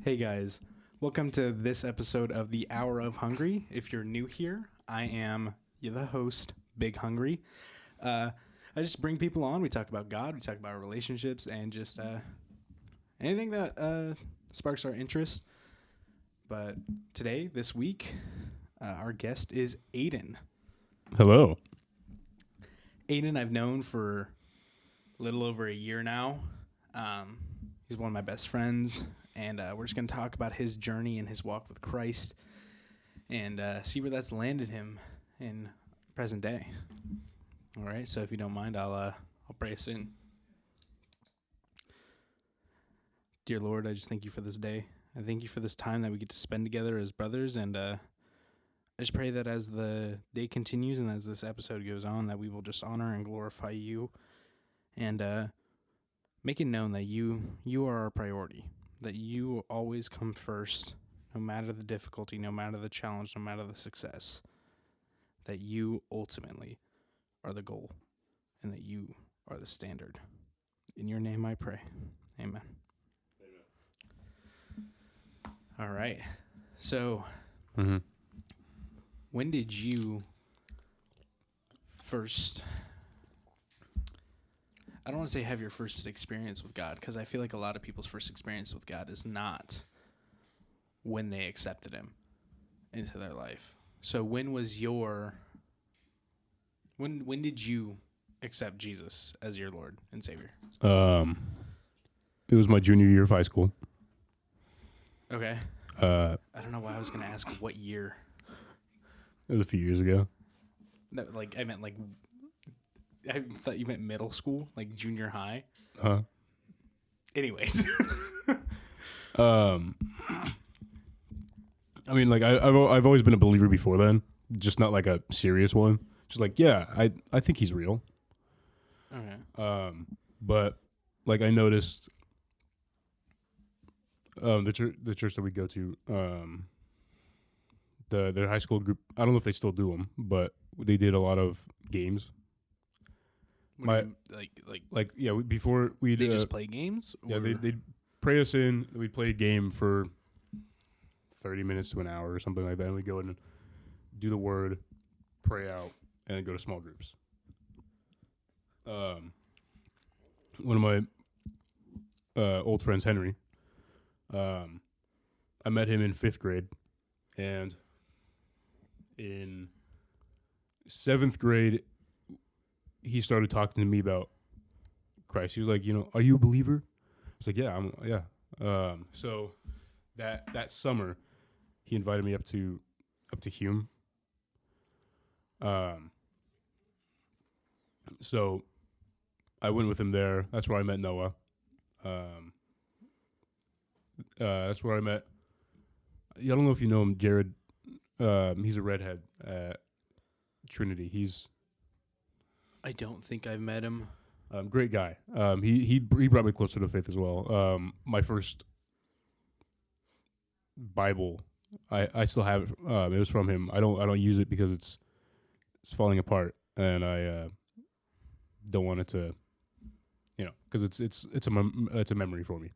Hey guys, welcome to this episode of the Hour of Hungry. If you're new here, I am the host, Big Hungry. I just bring people on. We talk about God, we talk about our relationships, and just anything that sparks our interest. But today, this week, our guest is Aidan. Hello. Aidan, I've known for a little over a year now. He's one of my best friends. And we're just going to talk about his journey and his walk with Christ and see where that's landed him in present day. All right, so if you don't mind, I'll pray us in. Dear Lord, I just thank you for this day. I thank you for this time that we get to spend together as brothers. And I just pray that as the day continues and as this episode goes on, that we will just honor and glorify you and make it known that you are our priority. That you always come first, no matter the difficulty, no matter the challenge, no matter the success. That you ultimately are the goal, and that you are the standard. In your name I pray. Amen. All right. So, when did you first... I don't want to say have your first experience with God, because I feel like a lot of people's first experience with God is not when they accepted him into their life. So when was when did you accept Jesus as your Lord and Savior? It was my junior year of high school. Okay. I don't know why I was going to ask what year. It was a few years ago. No, I thought you meant middle school, like junior high. Anyways. I mean, like I've always been a believer before then, just not like a serious one. Just like, yeah, I think he's real. Okay. But like I noticed, the church that we go to, the high school group. I don't know if they still do them, but they did a lot of games. Before we they just play games. Yeah, they'd pray us in. We'd play a game for 30 minutes to an hour or something like that. And we'd go in and do the word, pray out, and then go to small groups. One of my old friends, Henry, I met him in 5th grade, and in 7th grade, he started talking to me about Christ. He was like, are you a believer? I was like, yeah. So that summer, he invited me up to Hume. So I went with him there. That's where I met Noah. That's where I met. I don't know if you know him, Jared. He's a redhead at Trinity. I don't think I've met him. Great guy. He brought me closer to faith as well. My first Bible, I still have it. It was from him. I don't use it because it's falling apart, and I don't want it to, because it's a memory for me.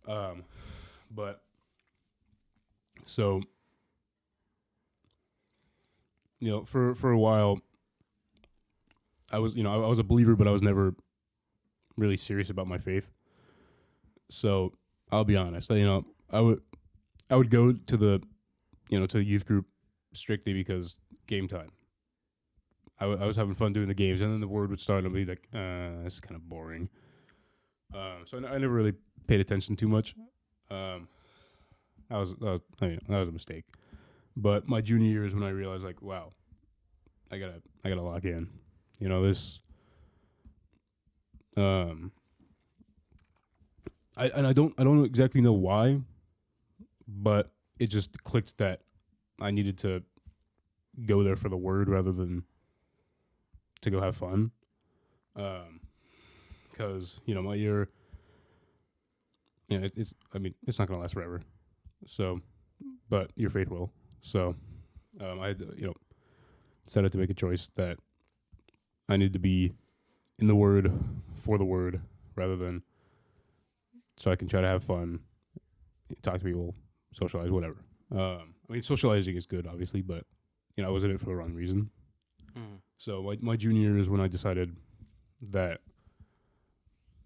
But so for a while. I was a believer, but I was never really serious about my faith. So I'll be honest. I would go to the youth group strictly because game time. I was having fun doing the games, and then the word would start, and I'd be like, this is kind of boring. So I never really paid attention too much. That was a mistake. But my junior year is when I realized, like, wow, I gotta lock in. This. I don't exactly know why, but it just clicked that I needed to go there for the word rather than to go have fun. Because my year, it's not gonna last forever. So, but your faith will. So, I decided to make a choice that I need to be in the Word for the Word rather than so I can try to have fun talk to people, socialize, whatever. I mean, socializing is good, obviously, but I was in it for the wrong reason. Mm. So my junior year is when I decided that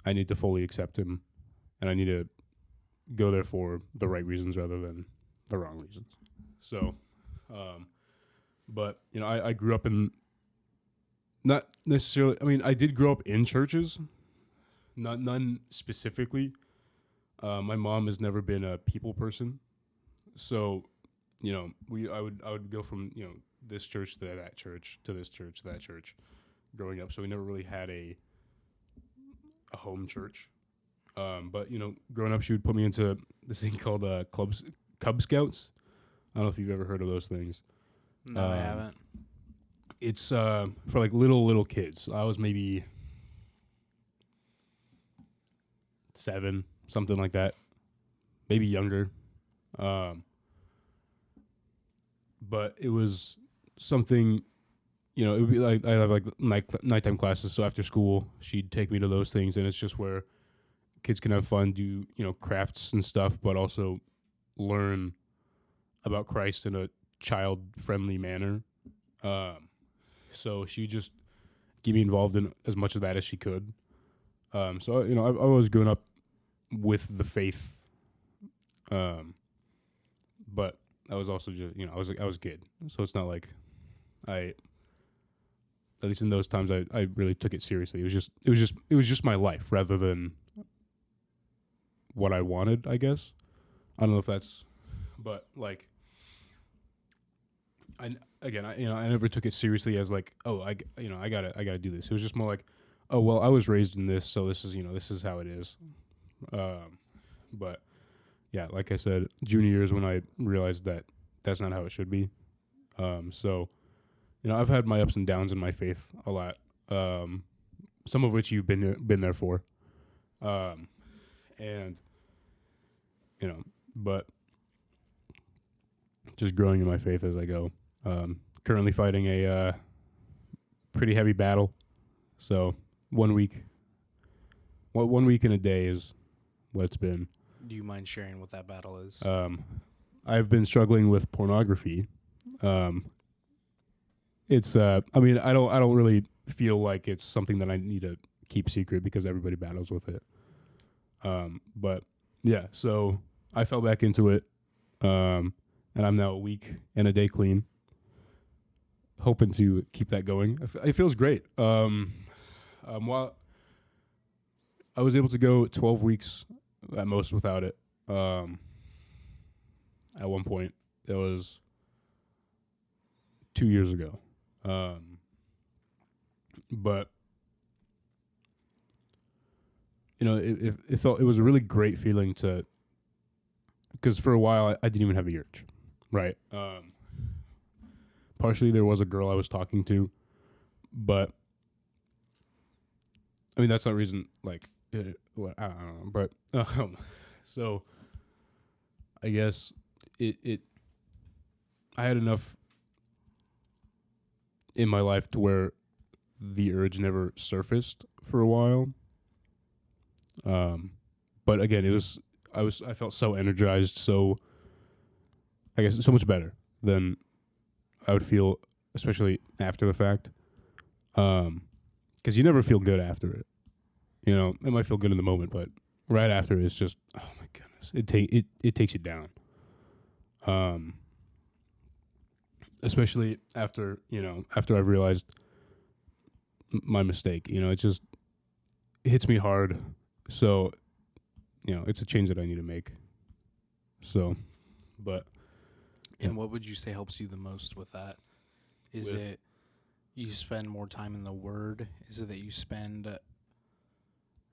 I need to fully accept him, and I need to go there for the right reasons rather than the wrong reasons. So, but I grew up in not necessarily. I mean, I did grow up in churches, none specifically. My mom has never been a people person, so I would go from this church to that church to this church to that church, growing up. So we never really had a home church. But growing up, she would put me into this thing called Cub Scouts. I don't know if you've ever heard of those things. No, I haven't. It's for like little kids. I was maybe 7, something like that, maybe younger. But it was something. It would be like I have like nighttime classes. So after school, she'd take me to those things, and it's just where kids can have fun, do crafts and stuff, but also learn about Christ in a child-friendly manner. So she just get me involved in as much of that as she could. So I've always grown up with the faith, but I was also just I was a kid, so it's not like at least in those times I really took it seriously. It was just my life rather than what I wanted, I guess. I don't know if that's, but like, I never took it seriously as like, oh, I gotta do this. It was just more like, oh, well, I was raised in this, so this is how it is. But yeah, like I said, junior year is when I realized that that's not how it should be. So, I've had my ups and downs in my faith a lot. Some of which you've been there for. And but just growing in my faith as I go. Currently fighting a pretty heavy battle. So 1 week and a day is what it's been. Do you mind sharing what that battle is? I've been struggling with pornography. It's I mean, I don't really feel like it's something that I need to keep secret because everybody battles with it. But yeah, so I fell back into it, and I'm now a week and a day clean. Hoping to keep that going. It feels great. While I was able to go 12 weeks at most without it. At one point, it was 2 years ago. But it felt, it was a really great feeling because for a while I didn't even have the urge, right? Partially there was a girl I was talking to, but I mean that's not reason like I don't know, but so I guess it I had enough in my life to where the urge never surfaced for a while. But again, I felt so energized, so I guess so much better than I would feel, especially after the fact. Because you never feel good after it. It might feel good in the moment, but right after it's just, oh my goodness, it takes you down. Especially after I've realized my mistake. It hits me hard. So, it's a change that I need to make. So, but. And what would you say helps you the most with that? Is it you spend more time in the Word? Is it that you spend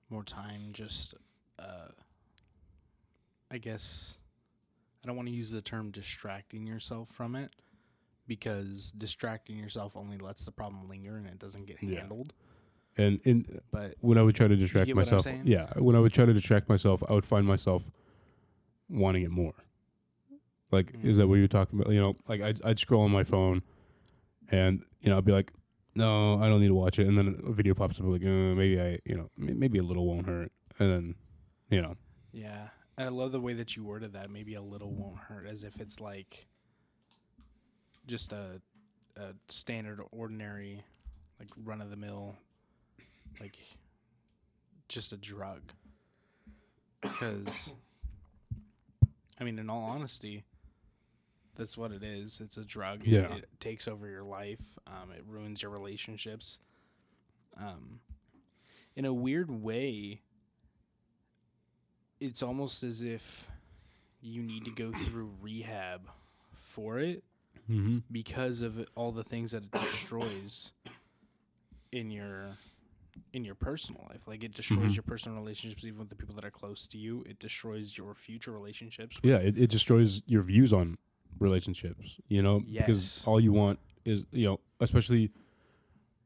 more time just, I guess, I don't want to use the term distracting yourself from it, because distracting yourself only lets the problem linger and it doesn't get handled. But when I would try to distract myself, when I would try to distract myself, I would find myself wanting it more. Like, is that what you're talking about? Like I'd scroll on my phone, and I'd be like, no, I don't need to watch it, and then a video pops up like, maybe maybe a little won't hurt, and then, Yeah, I love the way that you worded that. Maybe a little won't hurt, as if it's like just a standard, ordinary, like run of the mill, like just a drug. Because, I mean, in all honesty, that's what it is. It's a drug. Yeah. It takes over your life. It ruins your relationships. In a weird way, it's almost as if you need to go through rehab for it Mm-hmm. because of all the things that it destroys in your personal life. Like, it destroys your personal relationships, even with the people that are close to you. It destroys your future relationships. Yeah, it destroys your views on relationships, you know, because all you want is, you know, especially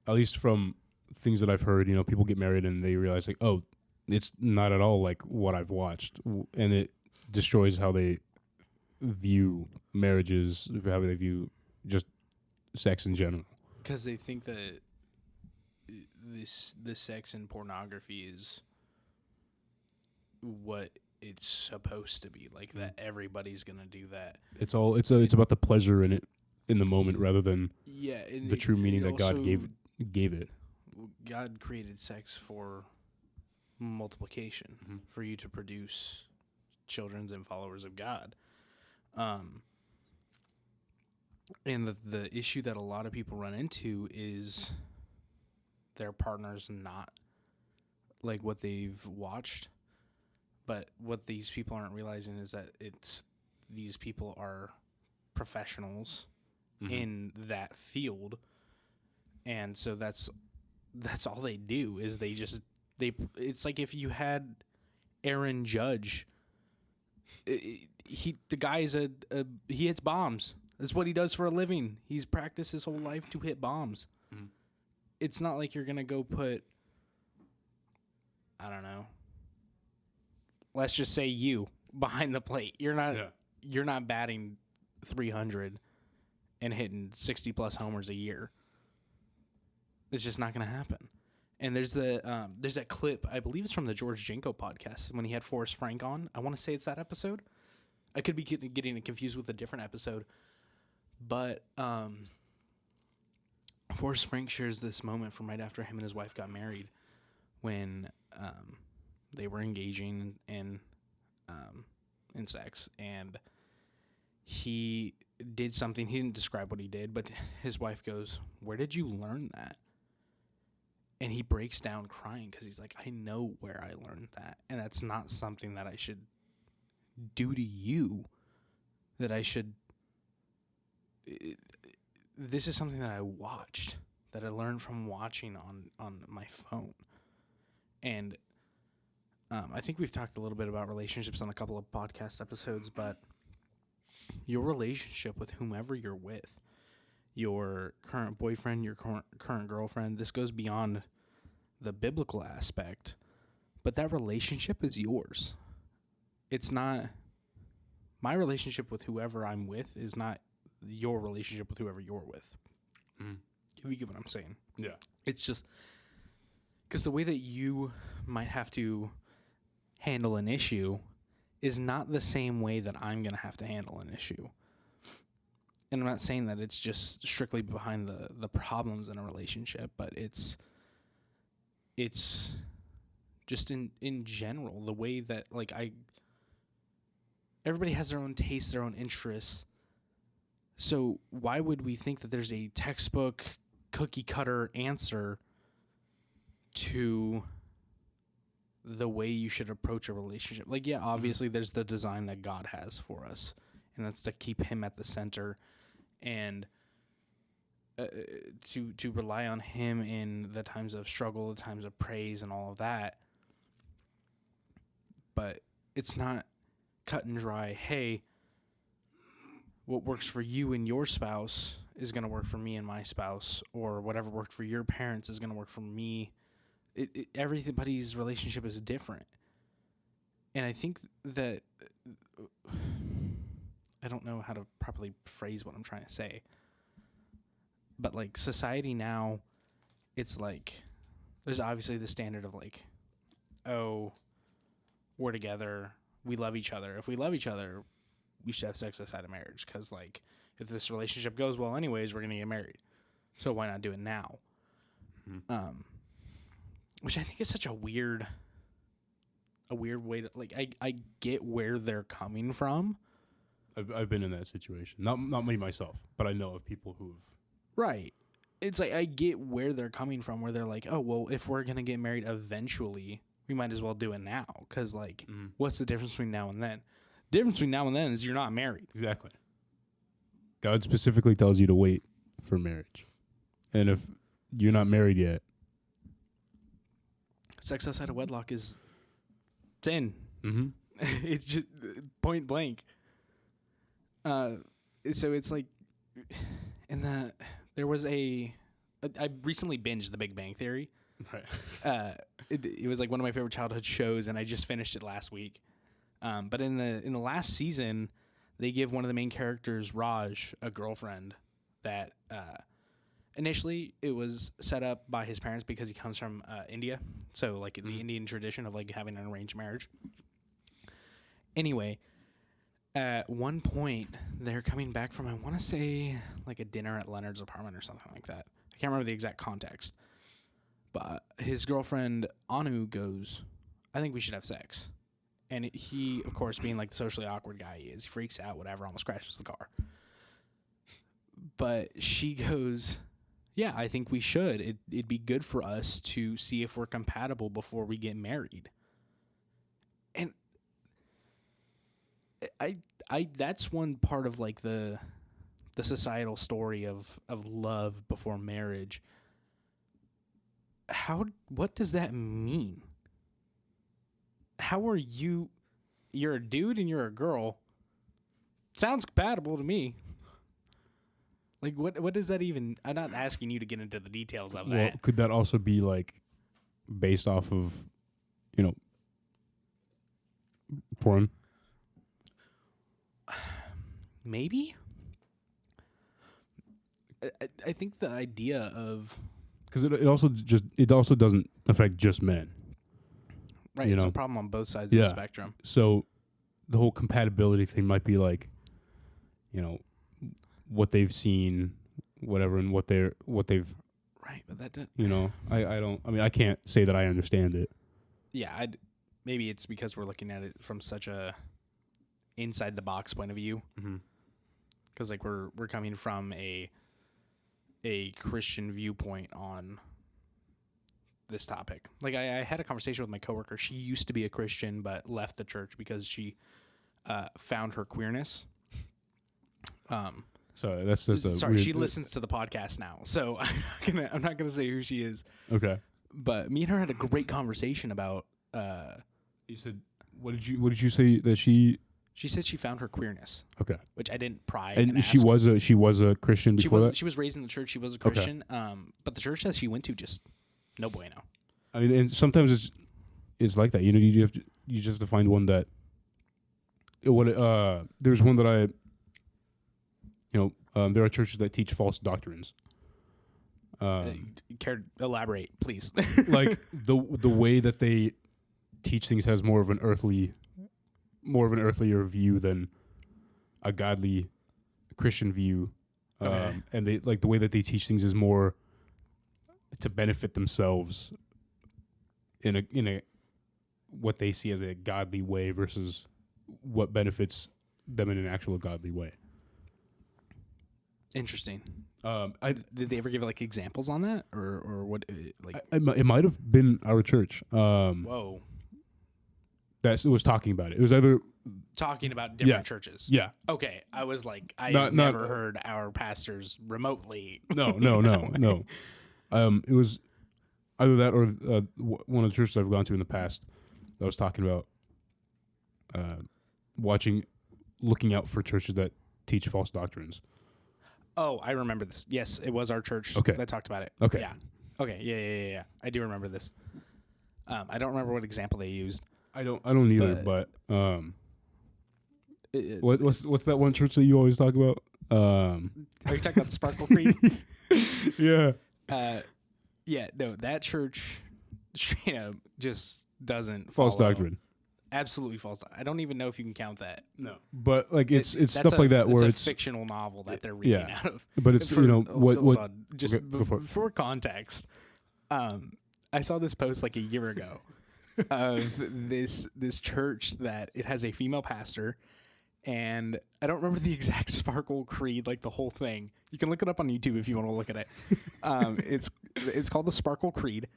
at least from things that I've heard, you know, people get married and they realize like, oh, it's not at all like what I've watched, and it destroys how they view marriages, how they view just sex in general. Because they think that the sex and pornography is what it's supposed to be, like that everybody's gonna do that. It's about the pleasure in it in the moment rather than the true meaning that God gave it. God created sex for multiplication, for you to produce children and followers of God. And the issue that a lot of people run into is their partner's not like what they've watched. But what these people aren't realizing is that these people are professionals in that field. And so that's all they do is it's like if you had Aaron Judge, the guy is he hits bombs. That's what he does for a living. He's practiced his whole life to hit bombs. It's not like you're going to go put, I don't know, let's just say you behind the plate. You're not batting 300 and hitting 60 plus homers a year. It's just not going to happen. And there's that clip, I believe it's from the George Jenko podcast when he had Forrest Frank on. I want to say it's that episode. I could be getting it confused with a different episode. But Forrest Frank shares this moment from right after him and his wife got married when they were engaging in sex, and he did something. He didn't describe what he did, but his wife goes, "Where did you learn that?" And he breaks down crying because he's like, "I know where I learned that, and that's not something that I should do to you. That I should. This is something that I watched, that I learned from watching on my phone." And I think we've talked a little bit about relationships on a couple of podcast episodes, but your relationship with whomever you're with, your current boyfriend, your current girlfriend, this goes beyond the biblical aspect, but that relationship is yours. It's not, my relationship with whoever I'm with is not your relationship with whoever you're with. If you get what I'm saying. Yeah. It's just, because the way that you might have to handle an issue is not the same way that I'm going to have to handle an issue. And I'm not saying that it's just strictly behind the problems in a relationship, but it's just in general, the way that, like, everybody has their own tastes, their own interests. So why would we think that there's a textbook cookie cutter answer to the way you should approach a relationship? Like, yeah, obviously there's the design that God has for us, and that's to keep him at the center and to rely on him in the times of struggle, the times of praise, and all of that. But it's not cut and dry, hey, what works for you and your spouse is going to work for me and my spouse, or whatever worked for your parents is going to work for me. Everybody's relationship is different. And I think that, I don't know how to properly phrase what I'm trying to say, but like society now, it's like, there's obviously the standard of like, oh, we're together, we love each other. If we love each other, we should have sex outside of marriage. Because, like, if this relationship goes well anyways, we're going to get married. So why not do it now? Mm-hmm. Which I think is such a weird way to, like, I get where they're coming from. I've been in that situation. Not me myself, but I know of people who've. Right. It's like, I get where they're coming from, where they're like, oh, well, if we're going to get married eventually, we might as well do it now. Because, like, what's the difference between now and then? The difference between now and then is you're not married. Exactly. God specifically tells you to wait for marriage. And if you're not married yet. Sex outside of wedlock is sin. Mm-hmm. It's just point blank. So it's like, there was I recently binged The Big Bang Theory. Right. It was like one of my favorite childhood shows, and I just finished it last week. But in the last season, they give one of the main characters, Raj, a girlfriend that initially it was set up by his parents because he comes from India. So like in the Indian tradition of like having an arranged marriage. Anyway, at one point they're coming back from, I want to say like a dinner at Leonard's apartment or something like that. I can't remember the exact context. But his girlfriend, Anu, goes, I think we should have sex. And he, of course, being like the socially awkward guy he is, he freaks out, whatever, almost crashes the car. But she goes, yeah, I think we should. It'd be good for us to see if we're compatible before we get married. And I that's one part of like the societal story of love before marriage. What does that mean? How are you're a dude and you're a girl. Sounds compatible to me. Like, what does that even... I'm not asking you to get into the details of that. Well, could that also be, like, based off of, porn? Maybe? I think the idea of... Because it also doesn't affect just men. Right, it's a problem on both sides of the spectrum. So the whole compatibility thing might be like, what they've seen, whatever, and what they've right, but that I can't say that I understand it. Yeah, maybe it's because we're looking at it from such a inside the box point of view. Because like we're coming from a Christian viewpoint on this topic. Like I had a conversation with my coworker. She used to be a Christian but left the church because she found her queerness. So that's she listens to the podcast now, so I'm not gonna say who she is. Okay. But me and her had a great conversation about. You said, what did you say that she? She said she found her queerness. Okay. Which I didn't pry. And she was a Christian before that? She was raised in the church. She was a Christian. Okay. But the church that she went to just no bueno. I mean, and sometimes it's like that. You just have to find one that. There's one that there are churches that teach false doctrines. Care to elaborate, please? Like the way that they teach things has more of an earthlier view than a godly Christian view. Okay. And they like the way that they teach things is more to benefit themselves in a what they see as a godly way versus what benefits them in an actual godly way. Interesting. Did they ever give like examples on that, or what? Like it might have been our church. Whoa. That was talking about it. It was either talking about different churches. Yeah. Okay. I was like, I never heard our pastors remotely. No. It was either that or one of the churches I've gone to in the past that was talking about looking out for churches that teach false doctrines. Oh, I remember this. Yes, it was our church that talked about it. Okay. Yeah. Okay. Yeah. I do remember this. I don't remember what example they used. I don't either. But what's that one church that you always talk about? Are you talking about the Sparkle Creek? Yeah. Yeah. No, that church straight up just doesn't false follow. doctrine. Absolutely false. I don't even know if you can count that. No, but like it's That's stuff like that it's where a it's fictional novel that they're reading yeah, out of. but it's For- what hold what on. Just okay, go for it. for context, I saw this post like a year ago of this church that it has a female pastor, and I don't remember the exact Sparkle Creed, like the whole thing. You can look it up on YouTube if you want to look at it. It's called the Sparkle Creed,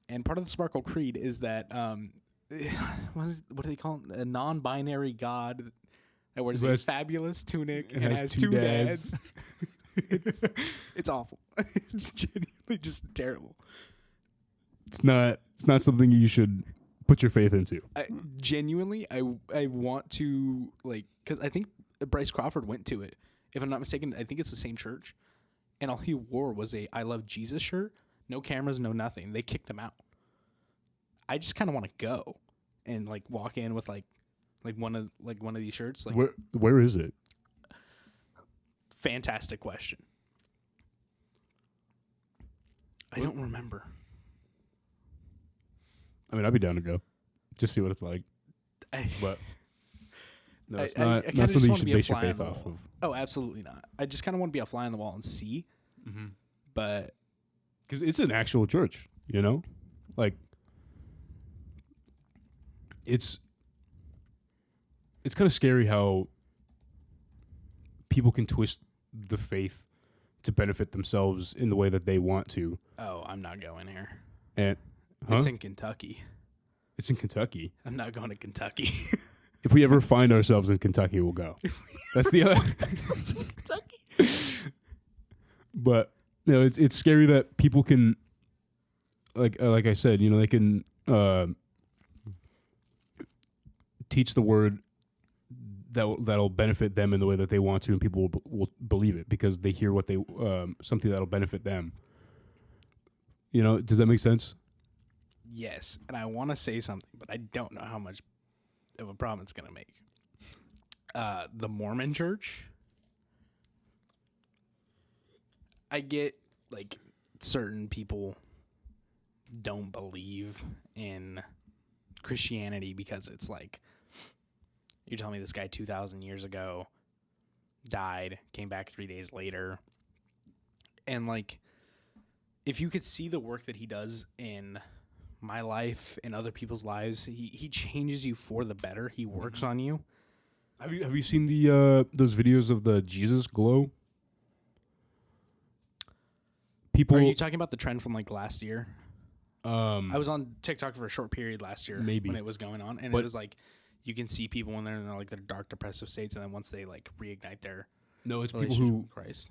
and part of the Sparkle Creed is that what do they call it? A non-binary god that wears a fabulous tunic and has two dads. It's awful. It's genuinely just terrible. It's not something you should put your faith into. I want to, like, because I think Bryce Crawford went to it. If I'm not mistaken, I think it's the same church, and all he wore was a "I Love Jesus" shirt. No cameras, no nothing. They kicked him out. I just kind of want to go and like walk in with like one of these shirts. Like, where is it? Fantastic question. I don't remember. I mean, I'd be down to go, just see what it's like. But no, it's not something you should base your faith off of. Oh, absolutely not. I just kind of want to be a fly on the wall and see. Mm-hmm. But because it's an actual church, you know, like it's kind of scary how people can twist the faith to benefit themselves in the way that they want to. Oh, I'm not going here. And It's in Kentucky. It's in Kentucky. I'm not going to Kentucky. If we ever find ourselves in Kentucky, we'll go. That's the other. Kentucky. But you know, it's scary that people can, like I said, you know, they can teach the word that'll benefit them in the way that they want to, and people will believe it because they hear what they something that'll benefit them. You know, does that make sense? Yes, and I want to say something, but I don't know how much of a problem it's going to make. The Mormon Church, I get, like, certain people don't believe in Christianity because it's like, you're telling me this guy 2,000 years ago died, came back 3 days later, and, like, if you could see the work that he does in my life and other people's lives, he changes you for the better. He works on you. Have you seen the those videos of the Jesus glow? People, Are you talking about the trend from like last year? I I was on TikTok for a short period last year, maybe, when it was going on, and it was like you can see people when they're in like their dark, depressive states, and then once they like reignite their it's people relationship who with Christ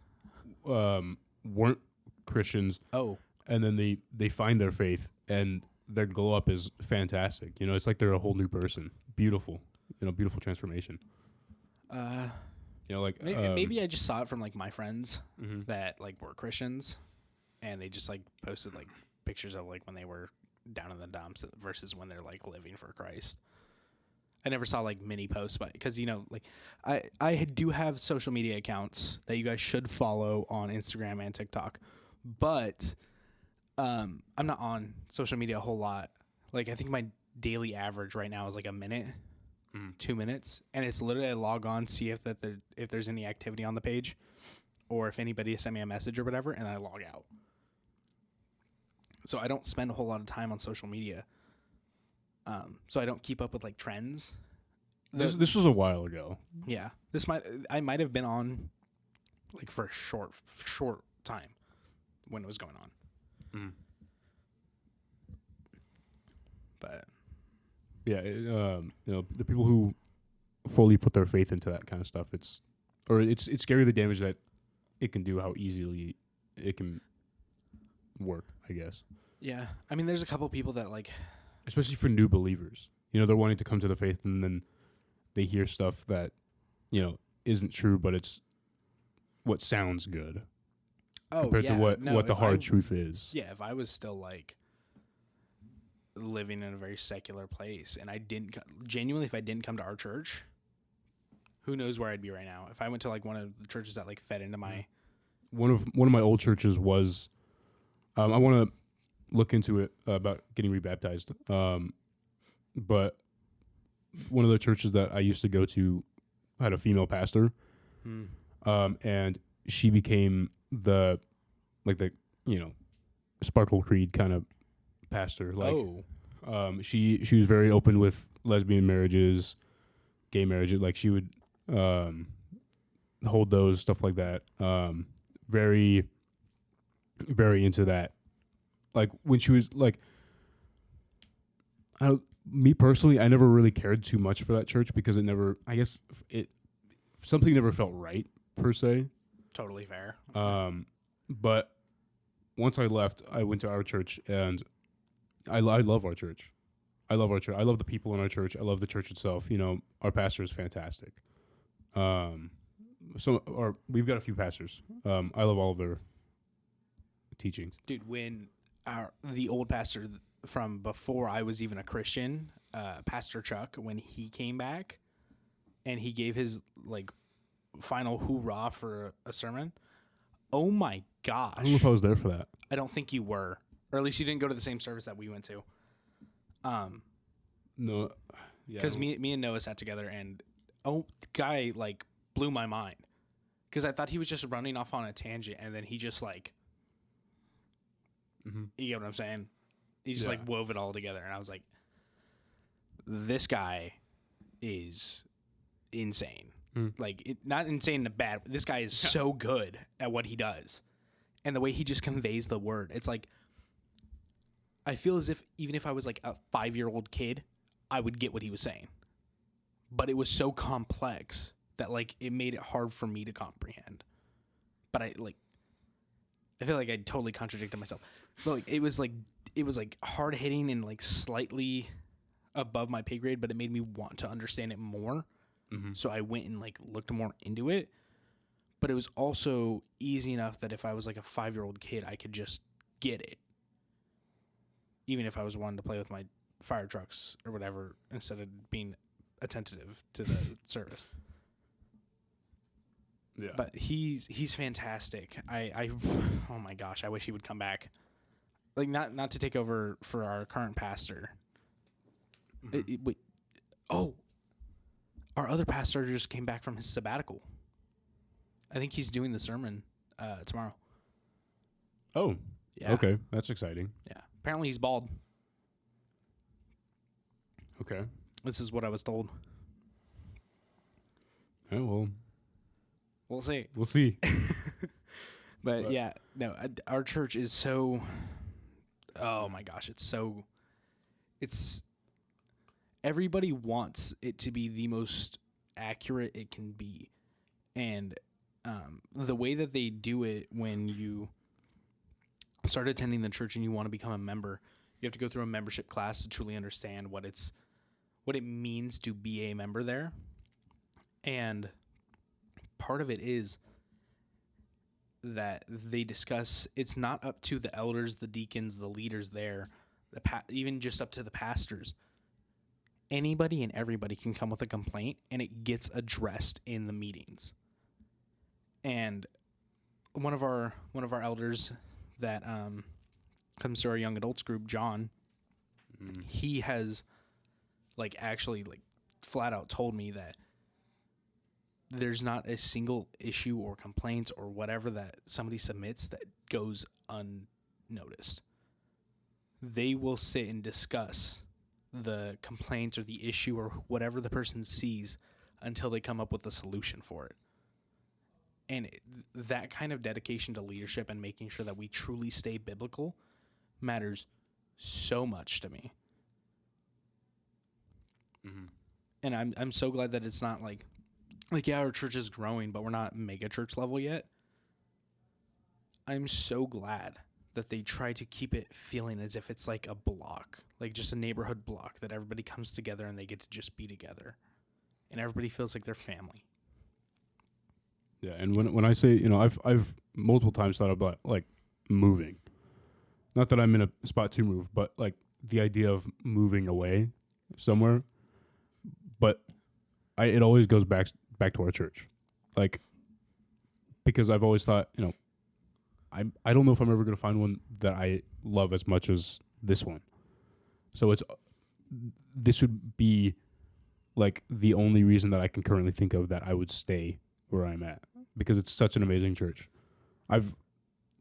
weren't Christians. Oh, and then they find their faith, and their glow up is fantastic. You know, it's like they're a whole new person. Beautiful, you know, beautiful transformation. You know, like maybe I just saw it from like my friends mm-hmm. that like were Christians, and they just like posted like pictures of like when they were down in the dumps versus when they're like living for Christ. I never saw like mini posts, but because, you know, like I do have social media accounts that you guys should follow on Instagram and TikTok, but I'm not on social media a whole lot. Like I think my daily average right now is like a minute, 2 minutes, and it's literally I log on, see if there's any activity on the page, or if anybody sent me a message or whatever, and I log out. So I don't spend a whole lot of time on social media. So I don't keep up with like trends. This was a while ago. Yeah, I might have been on like for a short time when it was going on. But yeah, you know, the people who fully put their faith into that kind of stuff, it's scary the damage that it can do, how easily it can work, I guess. Yeah, I mean, there's a couple people that like, especially for new believers, you know, they're wanting to come to the faith, and then they hear stuff that, you know, isn't true, but it's what sounds good compared to what the hard truth is. Yeah, if I was still like living in a very secular place, and I didn't genuinely, if I didn't come to our church, who knows where I'd be right now? If I went to like one of the churches that like fed into my one of my old churches was, I want to look into it about getting rebaptized, but one of the churches that I used to go to had a female pastor, Mm. and she became the Sparkle Creed kind of pastor. She was very open with lesbian marriages, gay marriages. Like she would hold those, stuff like that. Very, very into that. Like when she was like, me personally, I never really cared too much for that church because something never felt right per se. Totally fair. But once I left, I went to our church, and I love our church. I love our church. I love the people in our church. I love the church itself. Our pastor is fantastic. We've got a few pastors. I love all of their teachings. Dude, when the old pastor from before I was even a Christian, Pastor Chuck, when he came back and he gave his like final hoorah for a sermon, oh my gosh. I don't know if I was there for that. I don't think you were. Or at least you didn't go to the same service that we went to. No. Yeah. Because me and Noah sat together and the guy like blew my mind. Because I thought he was just running off on a tangent and then he just like, you get what I'm saying? He just like wove it all together. And I was like, this guy is insane. Like, not insane in a bad. This guy is so good at what he does. And the way he just conveys the word. It's like, I feel as if even if I was like a 5-year-old kid, I would get what he was saying. But it was so complex that like it made it hard for me to comprehend. But I feel like I totally contradicted myself. But like it was like hard hitting and like slightly above my pay grade, but it made me want to understand it more. So I went and like looked more into it. But it was also easy enough that if I was like a 5-year-old kid, I could just get it. Even if I was wanting to play with my fire trucks or whatever instead of being attentive to the service. Yeah. But he's fantastic. I oh my gosh, I wish he would come back. Like not to take over for our current pastor. Our other pastor just came back from his sabbatical. I think he's doing the sermon tomorrow. Oh, yeah. Okay, that's exciting. Yeah. Apparently he's bald. Okay. This is what I was told. Oh, well. We'll see. We'll see. But yeah, no, our church is so, oh my gosh, it's, everybody wants it to be the most accurate it can be. And the way that they do it when you start attending the church and you want to become a member, you have to go through a membership class to truly understand what it means to be a member there. And part of it is that they discuss it's not up to the elders, the deacons, the leaders there, even just up to the pastors. Anybody and everybody can come with a complaint and it gets addressed in the meetings. And one of our elders that comes to our young adults group, John, he has like actually like flat out told me that there's not a single issue or complaint or whatever that somebody submits that goes unnoticed. They will sit and discuss the complaint or the issue or whatever the person sees until they come up with a solution for it. And that kind of dedication to leadership and making sure that we truly stay biblical matters so much to me. And I'm so glad that it's not like yeah, our church is growing, but we're not mega church level yet. I'm so glad that they try to keep it feeling as if it's like a block, like just a neighborhood block that everybody comes together and they get to just be together. And everybody feels like they're family. Yeah, and when I say, I've multiple times thought about like moving. Not that I'm in a spot to move, but like the idea of moving away somewhere. But it always goes back to our church. Like, because I've always thought, I don't know if I'm ever going to find one that I love as much as this one. So this would be like the only reason that I can currently think of that I would stay where I'm at, because it's such an amazing church. I've,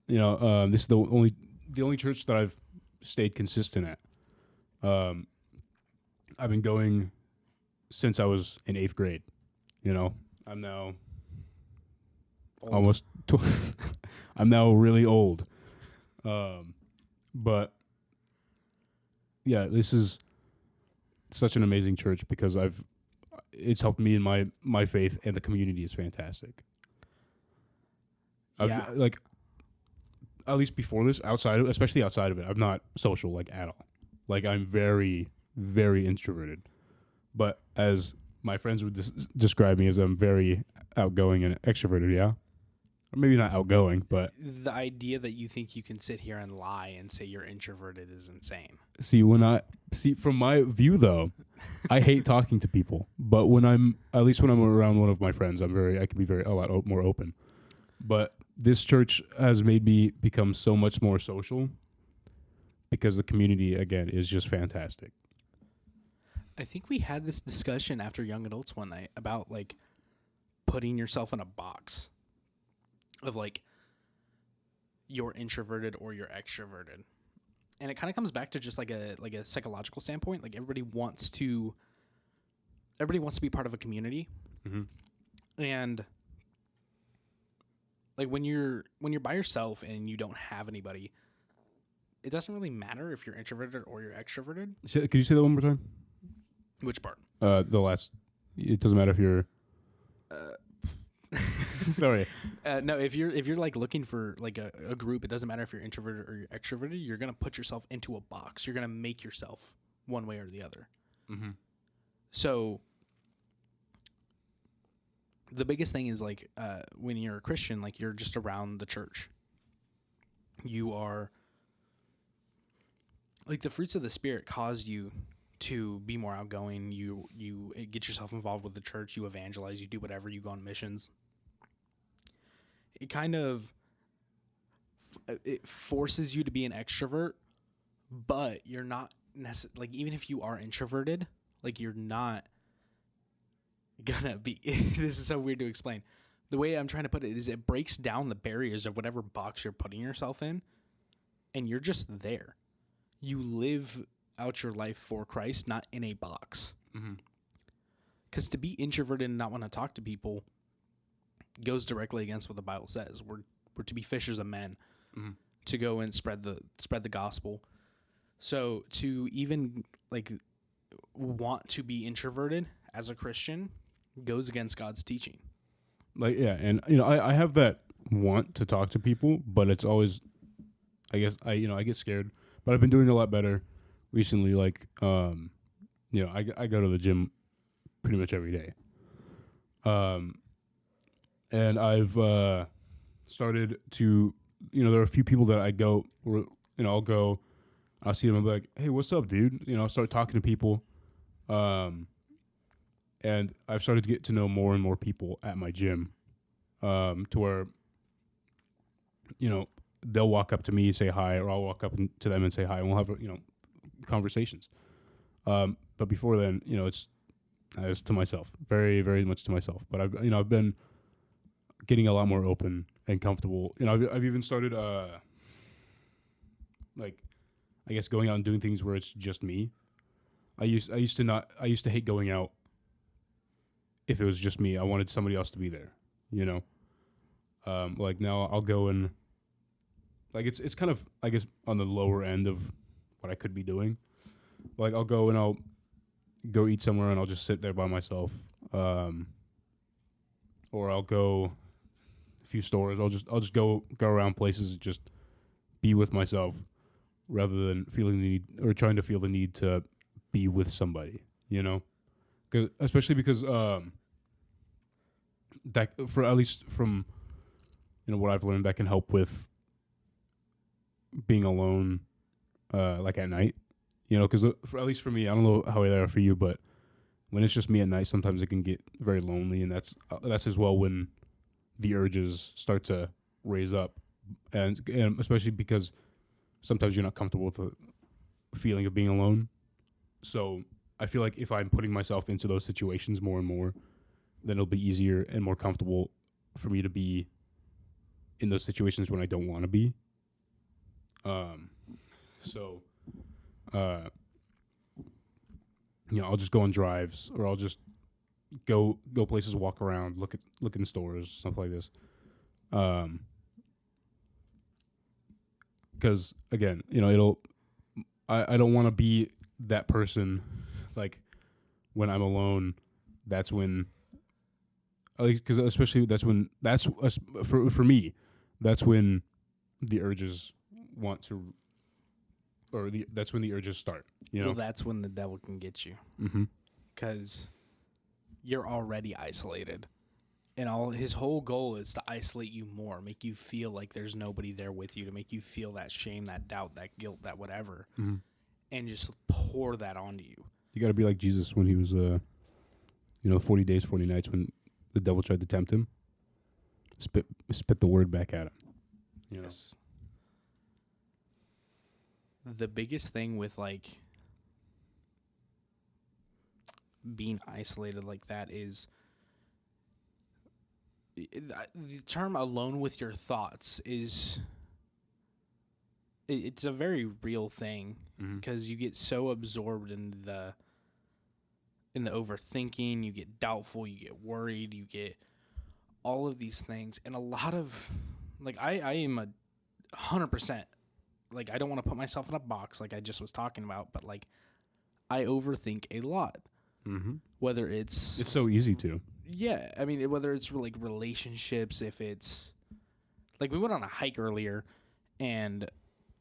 this is the only church that I've stayed consistent at. I've been going since I was in 8th grade. I'm now Old. almost. I'm now really old. But yeah, this is such an amazing church because it's helped me in my faith, and the community is fantastic. Yeah. Like, at least before this, especially outside of it, I'm not social, like, at all. Like, I'm very, very introverted. But as my friends would describe me as, I'm very outgoing and extroverted, yeah? Or maybe not outgoing, but... The idea that you think you can sit here and lie and say you're introverted is insane. From my view, though, I hate talking to people. But at least when I'm around one of my friends, I can be a lot more open. But this church has made me become so much more social because the community, again, is just fantastic. I think we had this discussion after Young Adults one night about, like, putting yourself in a box of, like, you're introverted or you're extroverted. And it kind of comes back to just like a psychological standpoint. Like, everybody wants to be part of a community. Mm-hmm. And like when you're by yourself and you don't have anybody, it doesn't really matter if you're introverted or you're extroverted. Could you say that one more time? Which part? The last. It doesn't matter if you're. Sorry. No, if you're like looking for like a group, it doesn't matter if you're introverted or you're extroverted. You're gonna put yourself into a box. You're gonna make yourself one way or the other. Mm-hmm. So the biggest thing is like when you're a Christian, like you're just around the church. You are like the fruits of the Spirit cause you to be more outgoing. You get yourself involved with the church. You evangelize. You do whatever. You go on missions. It kind of it forces you to be an extrovert, but you're not like, even if you are introverted, like, you're not gonna be. This is so weird to explain. The way I'm trying to put it is it breaks down the barriers of whatever box you're putting yourself in, and you're just there. You live out your life for Christ, not in a box. Because to be introverted and not want to talk to people goes directly against what the Bible says. We're to be fishers of men, to go and spread the gospel. So to even like want to be introverted as a Christian goes against God's teaching. Like, yeah, and I have that want to talk to people, but it's always, I guess I get scared. But I've been doing a lot better recently. Like, I go to the gym pretty much every day. And I've started to, there are a few people that I go, I'll go, I'll see them, and be like, hey, what's up, dude? I'll start talking to people. And I've started to get to know more and more people at my gym, to where, they'll walk up to me, say hi, or I'll walk up to them and say hi, and we'll have, conversations. But before then, it's to myself, very, very much to myself. But I've been getting a lot more open and comfortable. I've even started, like, I guess going out and doing things where it's just me. I used to hate going out if it was just me. I wanted somebody else to be there, like, now I'll go and, like, it's kind of, I guess, on the lower end of what I could be doing. Like, I'll go and I'll go eat somewhere and I'll just sit there by myself. Or I'll go a few stores. I'll just go around places and just be with myself, rather than feeling the need or trying to feel the need to be with somebody, especially because that, for at least from what I've learned, that can help with being alone, like at night, because at least for me, I don't know how they are for you, but when it's just me at night, sometimes it can get very lonely, and that's as well when the urges start to raise up, and especially because sometimes you're not comfortable with the feeling of being alone. So I feel like if I'm putting myself into those situations more and more, then it'll be easier and more comfortable for me to be in those situations when I don't want to be. So, uh, I'll just go on drives, or I'll just go places, walk around, look in stores, stuff like this. Because again, I don't want to be that person. Like when I'm alone, that's when, because especially for me, that's when the urges want to, that's when the urges start. Well, that's when the devil can get you, because you're already isolated, and his whole goal is to isolate you more, make you feel like there's nobody there with you, to make you feel that shame, that doubt, that guilt, that whatever, and just pour that onto you. You got to be like Jesus when he was, 40 days, 40 nights, when the devil tried to tempt him. Spit the word back at him. Yes. The biggest thing with like being isolated like that is the term "alone with your thoughts" is it's a very real thing, because you get so absorbed in the overthinking, you get doubtful, you get worried, you get all of these things, and a lot of like I am 100%. Like, I don't want to put myself in a box like I just was talking about, but, like, I overthink a lot. Whether it's so easy to. Yeah, I mean, whether it's, like, relationships, if it's... Like, we went on a hike earlier, and,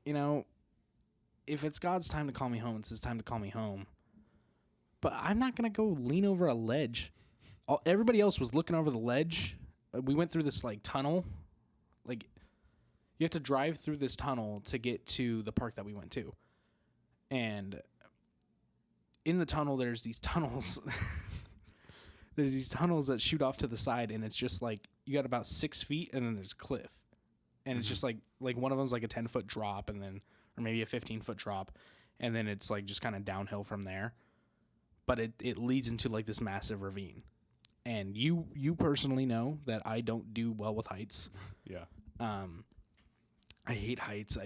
if it's God's time to call me home, it's his time to call me home. But I'm not going to go lean over a ledge. Everybody else was looking over the ledge. We went through this, like, tunnel. Like... You have to drive through this tunnel to get to the park that we went to. And in the tunnel, there's these tunnels. There's these tunnels that shoot off to the side, and it's just like you got about 6 feet, and then there's a cliff. And it's just like one of them's like a 10-foot drop, and then, or maybe a 15-foot drop, and then it's like just kind of downhill from there. But it leads into like this massive ravine. And you personally know that I don't do well with heights. Yeah. I hate heights.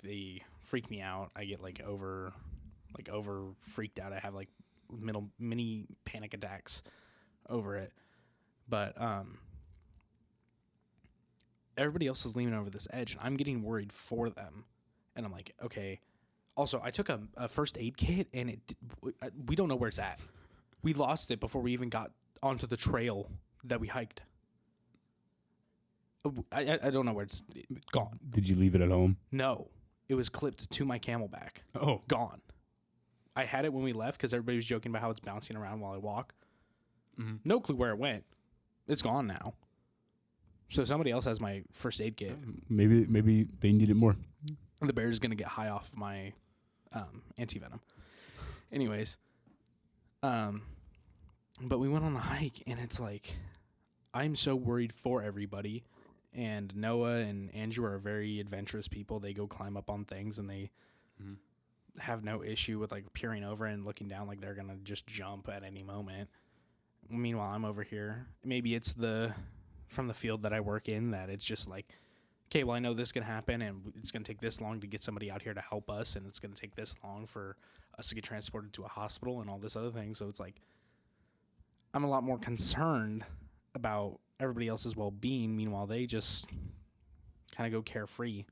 They freak me out. I get over freaked out. I have like mini panic attacks over it. But everybody else is leaning over this edge, and I'm getting worried for them. And I'm like, okay. Also, I took a first aid kit, and we don't know where it's at. We lost it before we even got onto the trail that we hiked. I don't know where it's gone. Did you leave it at home? No. It was clipped to my camelback. Oh. Gone. I had it when we left because everybody was joking about how it's bouncing around while I walk. No clue where it went. It's gone now. So somebody else has my first aid kit. Maybe they need it more. The bear's going to get high off my anti-venom. Anyways. But we went on the hike, and it's like, I'm so worried for everybody. And Noah and Andrew are very adventurous people. They go climb up on things, and they have no issue with like peering over and looking down like they're going to just jump at any moment. Meanwhile, I'm over here. Maybe it's from the field that I work in that it's just like, okay, well, I know this can happen, and it's going to take this long to get somebody out here to help us, and it's going to take this long for us to get transported to a hospital and all this other thing. So it's like, I'm a lot more concerned about everybody else's well-being. Meanwhile, they just kind of go carefree.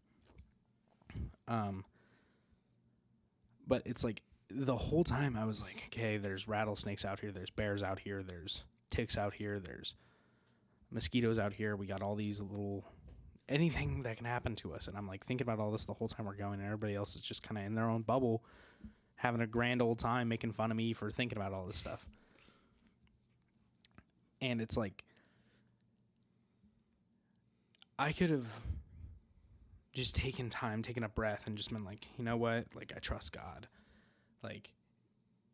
But it's like the whole time I was like, okay, there's rattlesnakes out here, there's bears out here, there's ticks out here, there's mosquitoes out here. We got all these little anything that can happen to us. And I'm like thinking about all this the whole time we're going, and everybody else is just kind of in their own bubble, having a grand old time, making fun of me for thinking about all this stuff. And it's like, I could have just taken a breath and just been like, you know what? Like, I trust God. Like,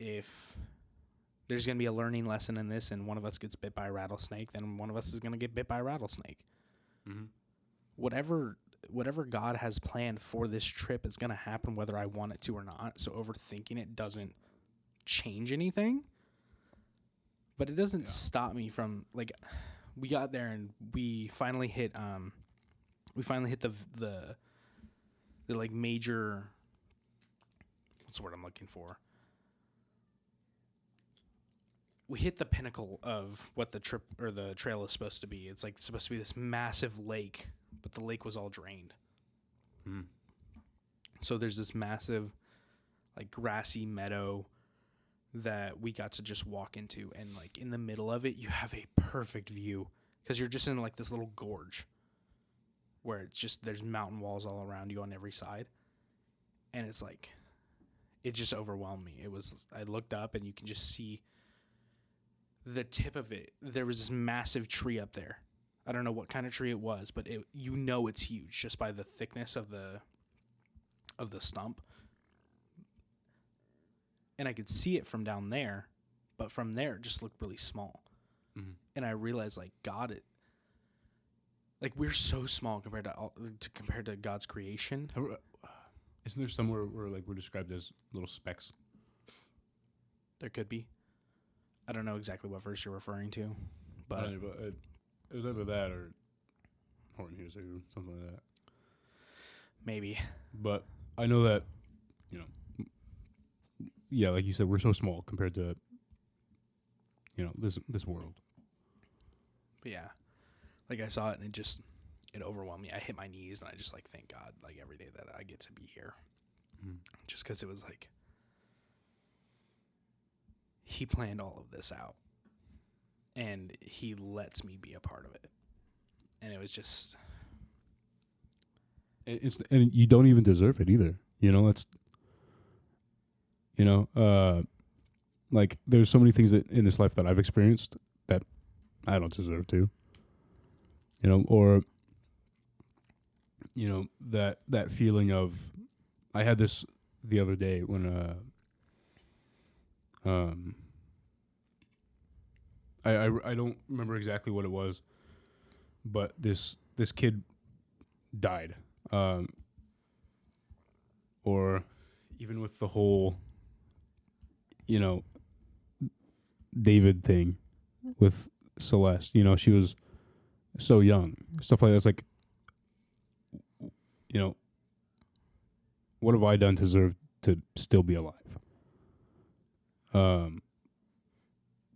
if there's going to be a learning lesson in this and one of us gets bit by a rattlesnake, then one of us is going to get bit by a rattlesnake. Whatever God has planned for this trip is going to happen whether I want it to or not. So overthinking it doesn't change anything, but it doesn't stop me from like. We got there and we finally hit the like major. What's the word I'm looking for? We hit the pinnacle of what the trip or the trail is supposed to be. It's like supposed to be this massive lake, but the lake was all drained. So there's this massive, like, grassy meadow that we got to just walk into, and like in the middle of it, you have a perfect view because you're just in like this little gorge where it's just there's mountain walls all around you on every side, and it's like it just overwhelmed me. I looked up and you can just see the tip of it. There was this massive tree up there. I don't know what kind of tree it was, but it's huge just by the thickness of the stump. And I could see it from down there, but from there it just looked really small. Mm-hmm. And I realized, like, we're so small compared to God's creation. Isn't there somewhere where like we're described as little specks? There could be. I don't know exactly what verse you're referring to, but it was either that or Horton Hears or something like that. Maybe. But I know that, yeah, like you said, we're so small compared to, this world. But yeah, like I saw it and it overwhelmed me. I hit my knees and I just like thank God like every day that I get to be here, just because it was like He planned all of this out, and He lets me be a part of it, and it was just. And you don't even deserve it either. That's. Like there's so many things that in this life that I've experienced that I don't deserve to. Or that feeling of, I had this the other day when I don't remember exactly what it was, but this kid died. Or even with the whole David thing with Celeste, she was so young. Stuff like that. It's like, what have I done to deserve to still be alive? And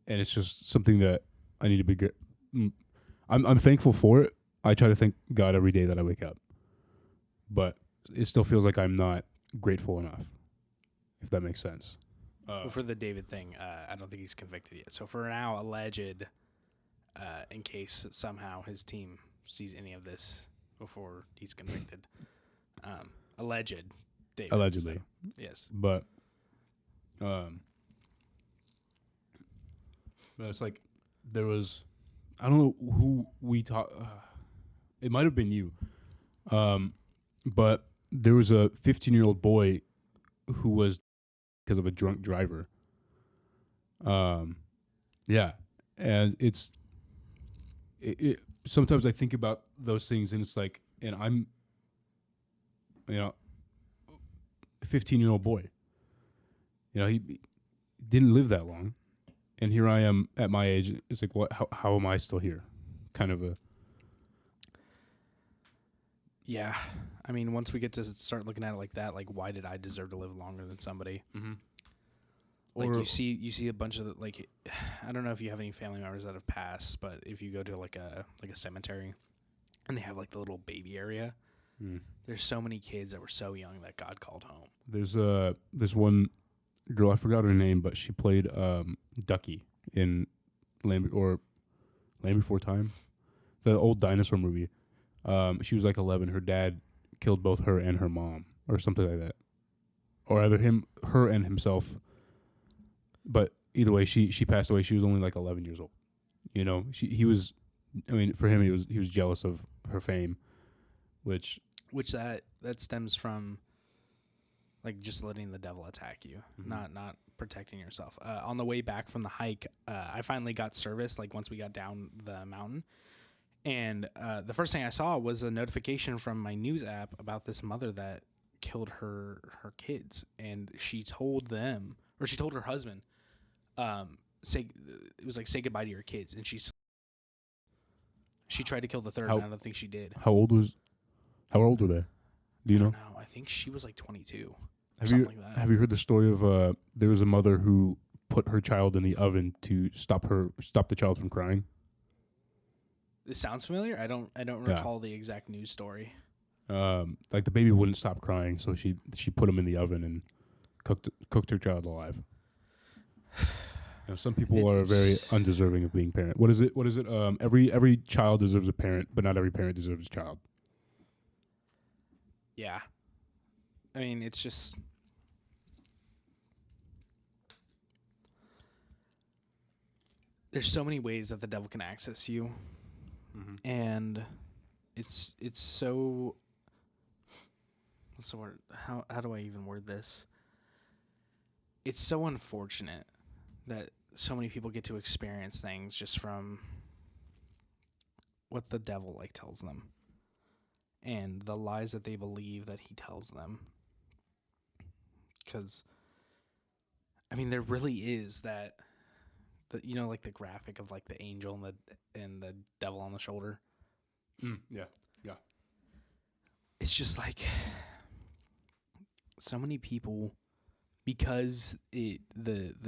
it's just something that I need to be. I'm thankful for it. I try to thank God every day that I wake up, but it still feels like I'm not grateful enough, if that makes sense. Well, for the David thing, I don't think he's convicted yet. So for now, alleged, in case somehow his team sees any of this before he's convicted, alleged David. Allegedly. So, yes. But it's like there was, I don't know who we talked, it might have been you, but there was a 15-year-old boy who was because of a drunk driver. Yeah. And it sometimes I think about those things and it's like, and I'm, a 15-year-old boy. He didn't live that long. And here I am at my age. It's like, how am I still here? Kind of a. Yeah. I mean, once we get to start looking at it like that, like, why did I deserve to live longer than somebody? Mm-hmm. Like, you see a bunch of, like, I don't know if you have any family members that have passed, but if you go to, like a cemetery and they have, like, the little baby area, there's so many kids that were so young that God called home. There's this one girl, I forgot her name, but she played Ducky in Land Before Time, the old dinosaur movie. She was like 11. Her dad killed both her and her mom, or something like that, or either her and himself. But either way, she passed away. She was only like 11 years old. He was. I mean, for him, he was jealous of her fame, which that stems from, like, just letting the devil attack you, not protecting yourself. On the way back from the hike, I finally got service, like, once we got down the mountain. And the first thing I saw was a notification from my news app about this mother that killed her kids. And she told them or she told her husband, say it was like say goodbye to your kids, and she tried to kill the third. And I don't think she did. How old were they? Do you know? No, I think she was like 22. Have something you like that. have you heard the story of there was a mother who put her child in the oven to stop the child from crying? This sounds familiar. I don't recall the exact news story. Like the baby wouldn't stop crying, so she put him in the oven and cooked her child alive. Some people are very undeserving of being parent. What is it? Every child deserves a parent, but not every parent deserves a child. Yeah. I mean, it's just... There's so many ways that the devil can access you. Mm-hmm. And it's so... What's the word? How do I even word this? It's so unfortunate that so many people get to experience things just from what the devil tells them and the lies that they believe that he tells them. Because I mean, there really is that, the graphic of the angel and the devil on the shoulder. Yeah. It's just so many people, because the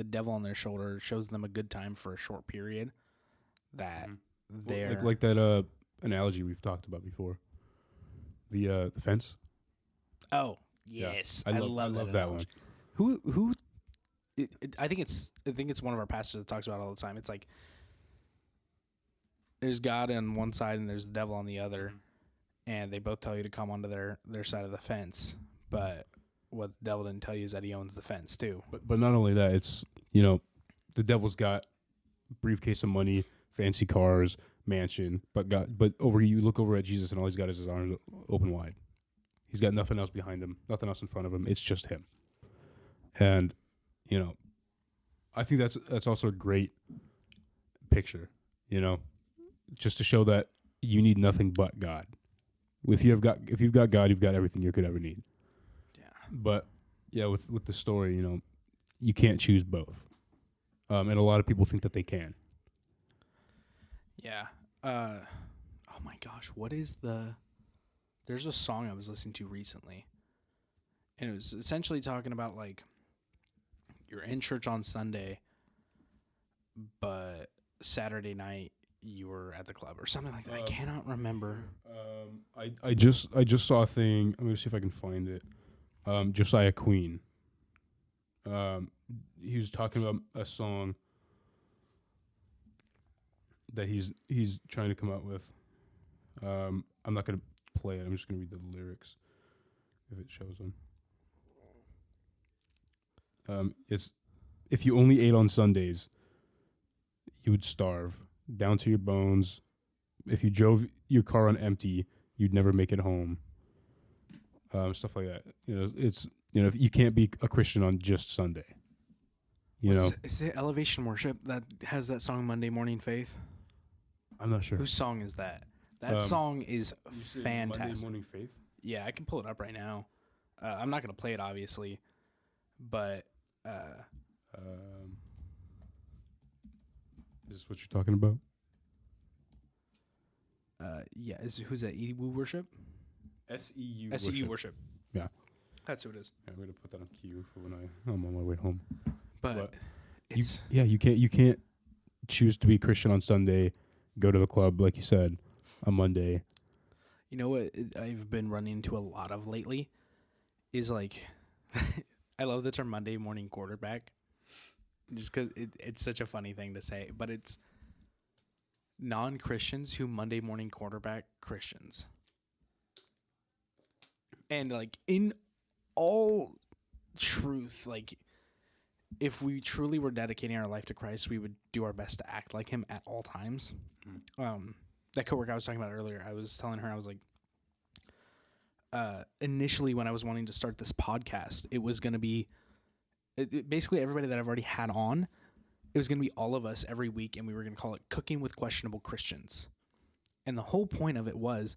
devil on their shoulder shows them a good time for a short period, that they're like that analogy we've talked about before. The fence. Oh yes, yeah. I love that one. Who? I think it's one of our pastors that talks about it all the time. It's like there's God on one side and there's the devil on the other, and they both tell you to come onto their side of the fence. But what the devil didn't tell you is that he owns the fence too. But not only that, it's the devil's got briefcase of money, fancy cars, mansion, but you look over at Jesus and all he's got is his arms open wide. He's got nothing else behind him, nothing else in front of him. It's just him. And I think that's also a great picture, just to show that you need nothing but God. If you've got God, you've got everything you could ever need. Yeah. But yeah, with the story, you can't choose both. And a lot of people think that they can. Yeah. Oh my gosh, what is there's a song I was listening to recently, and it was essentially talking about you're in church on Sunday, but Saturday night you were at the club or something like that. I cannot remember. I just saw a thing. I'm gonna see if I can find it. Josiah Queen. He was talking about a song that he's trying to come out with. I'm not gonna play it. I'm just gonna read the lyrics if it shows them. It's if you only ate on Sundays, you would starve down to your bones. If you drove your car on empty, you'd never make it home. Stuff like that. It's if you can't be a Christian on just Sunday. Is it Elevation Worship that has that song Monday Morning Faith? I'm not sure. Whose song is that? That song is fantastic. Monday Morning Faith? Yeah, I can pull it up right now. I'm not going to play it, obviously. But... is this what you're talking about? Yeah. Who's that? EU Worship? SEU SEU Worship. Yeah. That's who it is. Yeah, I'm going to put that on cue for when I'm on my way home. But it's... You can't choose to be Christian on Sunday, go to the club, like you said, on Monday. You know what I've been running into a lot of lately is I love the term Monday morning quarterback, just because it's such a funny thing to say, but it's non-Christians who Monday morning quarterback Christians. And in all truth, if we truly were dedicating our life to Christ, we would do our best to act like him at all times. That coworker I was talking about earlier, I was telling her, I was initially when I was wanting to start this podcast, it was going to be basically everybody that I've already had on. It was going to be all of us every week, and we were going to call it Cooking with Questionable Christians. And the whole point of it was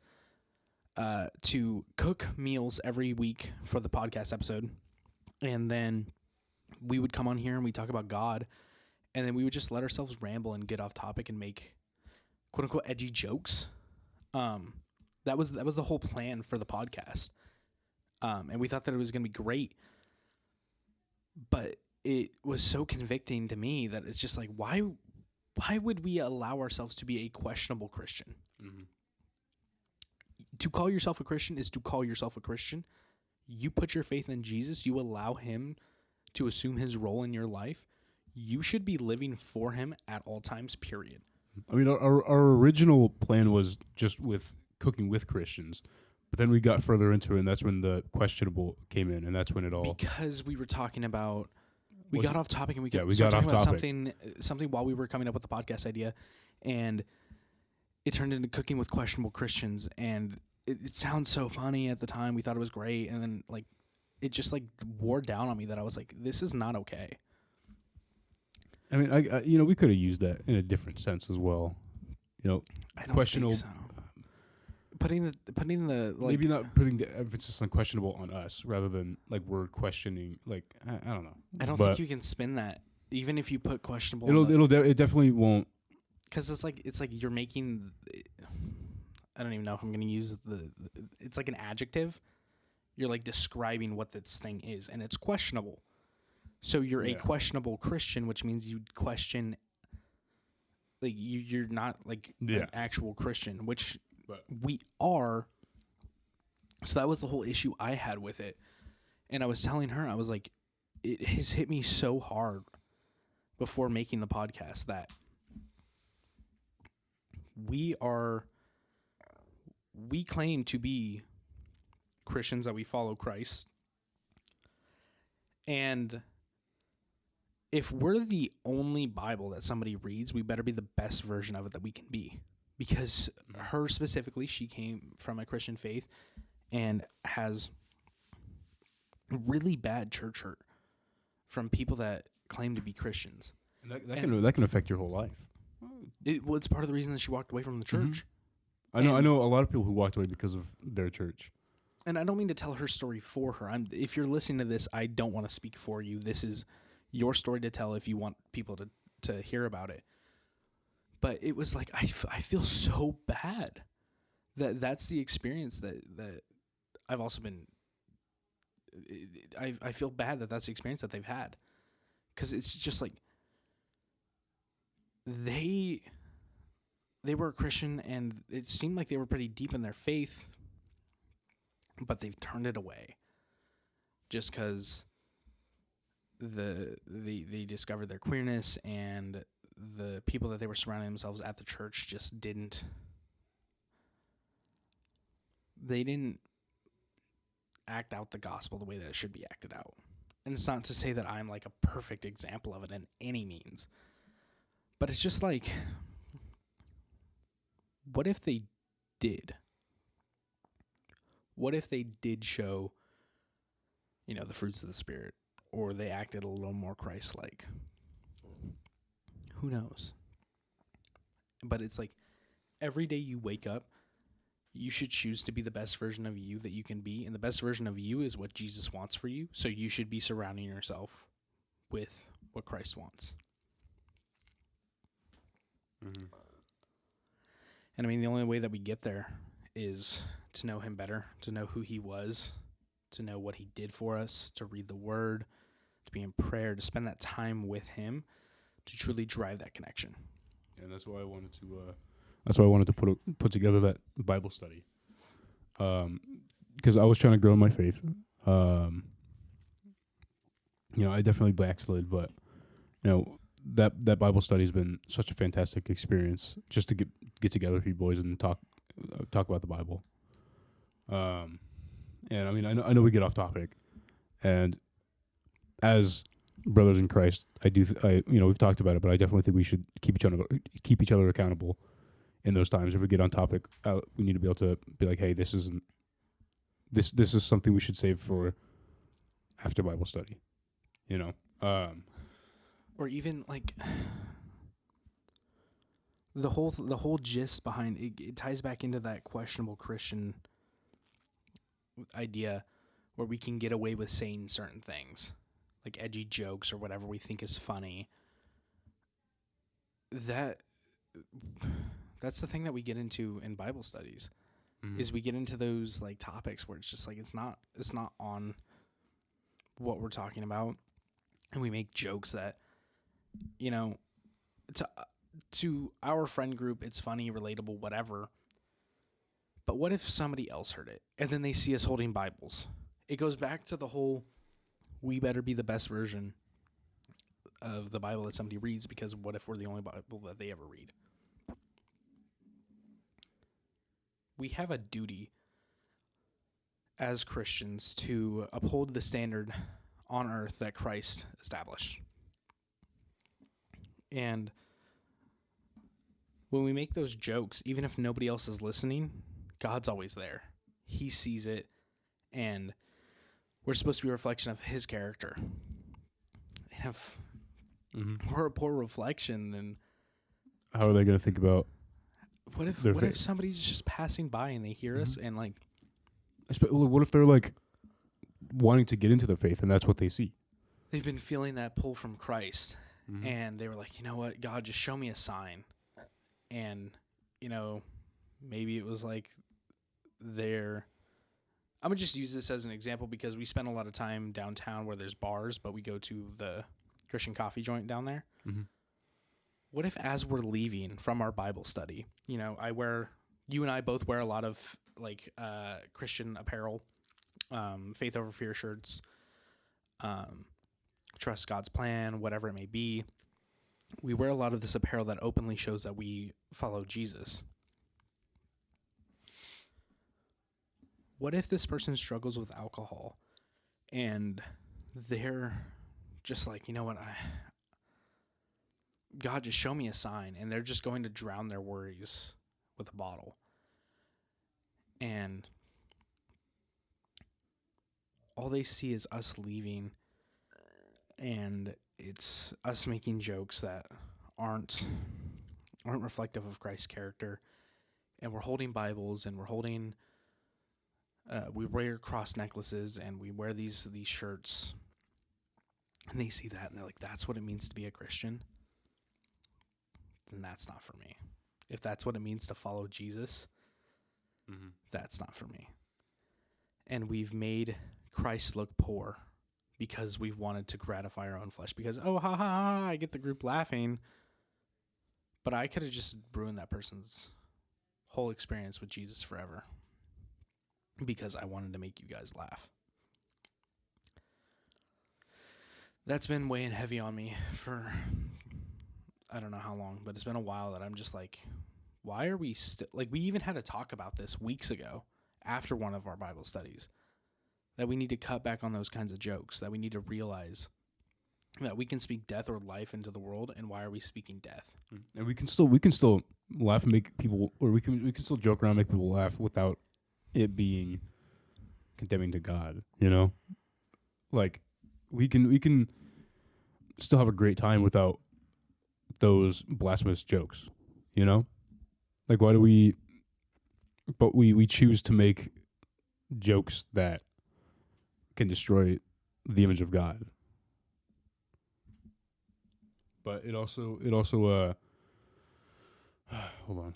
to cook meals every week for the podcast episode, and then we would come on here and we talk about God, and then we would just let ourselves ramble and get off topic and make quote unquote edgy jokes. That was the whole plan for the podcast. And we thought that it was going to be great, but it was so convicting to me that it's just like, why would we allow ourselves to be a questionable Christian? Mm-hmm. To call yourself a Christian is to call yourself a Christian. You put your faith in Jesus. You allow him to assume his role in your life. You should be living for him at all times, period. I mean, our original plan was just with cooking with Christians, but then we got further into it, and that's when the questionable came in, and that's when it all... Because we were talking about... We Was got it- off topic, and we Yeah, we started got talking off about topic. something while we were coming up with the podcast idea, and it turned into cooking with questionable Christians, and it sounds so funny at the time. We thought it was great, and then like it just like wore down on me that I was like, this is not okay. I mean, I we could have used that in a different sense as well. You know, I don't questionable. think so. Putting the like, maybe not putting the emphasis on questionable on us rather than like we're questioning. Like I don't know. I don't But think you can spin that, even if you put questionable. it definitely won't. Because it's like you're making. I don't even know if I'm going to use it's like an adjective. You're like describing what this thing is, and it's questionable. So you're a Yeah. questionable Christian, which means you question. Like you're not like Yeah. an actual Christian, which But we are. So that was the whole issue I had with it, and I was telling her, I was like, it has hit me so hard before making the podcast that we claim to be Christians, that we follow Christ. And if we're the only Bible that somebody reads, we better be the best version of it that we can be. Because her specifically, she came from a Christian faith and has really bad church hurt from people that claim to be Christians. and that can affect your whole life. It's part of the reason that she walked away from the church. I know a lot of people who walked away because of their church. And I don't mean to tell her story for her. If you're listening to this, I don't want to speak for you. This is your story to tell if you want people to hear about it. But it was like, I feel so bad that's the experience that I've also been... I feel bad that's the experience that they've had. Because it's just like, they were a Christian, and it seemed like they were pretty deep in their faith, but they've turned it away just because they discovered their queerness, and the people that they were surrounding themselves at the church just didn't act out the gospel the way that it should be acted out. And it's not to say that I'm like a perfect example of it in any means, but it's just like, what if they did? What if they did show, the fruits of the Spirit, or they acted a little more Christ-like? Who knows? But it's like, every day you wake up, you should choose to be the best version of you that you can be, and the best version of you is what Jesus wants for you, so you should be surrounding yourself with what Christ wants. Mm-hmm. And I mean, the only way that we get there is to know him better, to know who he was, to know what he did for us, to read the word, to be in prayer, to spend that time with him, to truly drive that connection. And that's why I wanted to. That's why I wanted to put together that Bible study. Because I was trying to grow in my faith. I definitely backslid, but that Bible study has been such a fantastic experience just to get together with you boys and talk about the Bible. And I mean, I know we get off topic, and as brothers in Christ, we've talked about it, but I definitely think we should keep each other accountable in those times. If we get on topic, we need to be able to be like, hey, this is something we should save for after Bible study, Or even like the whole gist behind it ties back into that questionable Christian idea where we can get away with saying certain things. like edgy jokes or whatever we think is funny, that's the thing that we get into in Bible studies. Is we get into those like topics where it's just like it's not on what we're talking about, and we make jokes that, you know, to our friend group it's funny, relatable, whatever. But what if somebody else heard it and then they see us holding Bibles? It goes back to the whole we better be the best version of the Bible that somebody reads, because what if we're the only Bible that they ever read? We have a duty as Christians to uphold the standard on earth that Christ established. And when we make those jokes, even if nobody else is listening, God's always there. He sees it, and we're supposed to be a reflection of his character. And if we're a poor reflection, then how are they going to think about what if somebody's just passing by and they hear us and like, what if they're like wanting to get into the faith and that's what they see? They've been feeling that pull from Christ, and they were like, you know what, God, just show me a sign. And, you know, maybe it was like I'm going to just use this as an example because we spend a lot of time downtown where there's bars, but we go to the Christian coffee joint down there. What if as we're leaving from our Bible study, you know, you and I both wear a lot of like Christian apparel, faith over fear shirts, trust God's plan, whatever it may be. We wear a lot of this apparel that openly shows that we follow Jesus. What if this person struggles with alcohol and they're just like, you know what, God, just show me a sign, and they're just going to drown their worries with a bottle. And all they see is us leaving, and it's us making jokes that aren't reflective of Christ's character. And we're holding Bibles, and we're holding we wear cross necklaces, and we wear these shirts, and they see that and they're like, that's what it means to be a Christian. Then that's not for me. If that's what it means to follow Jesus, that's not for me. And we've made Christ look poor because we've wanted to gratify our own flesh. Because, oh, ha, ha, ha, I get the group laughing. But I could have just ruined that person's whole experience with Jesus forever because I wanted to make you guys laugh. That's been weighing heavy on me for I don't know how long, but it's been a while that I'm just like, why are we still, like, we even had a talk about this weeks ago after one of our Bible studies, that we need to cut back on those kinds of jokes, that we need to realize that we can speak death or life into the world, and why are we speaking death? And we can still laugh and make people, or we can still joke around and make people laugh without it being condemning to God, you know? Like, we can still have a great time without those blasphemous jokes, you know? Like, why do we choose to make jokes that can destroy the image of God? But it also hold on.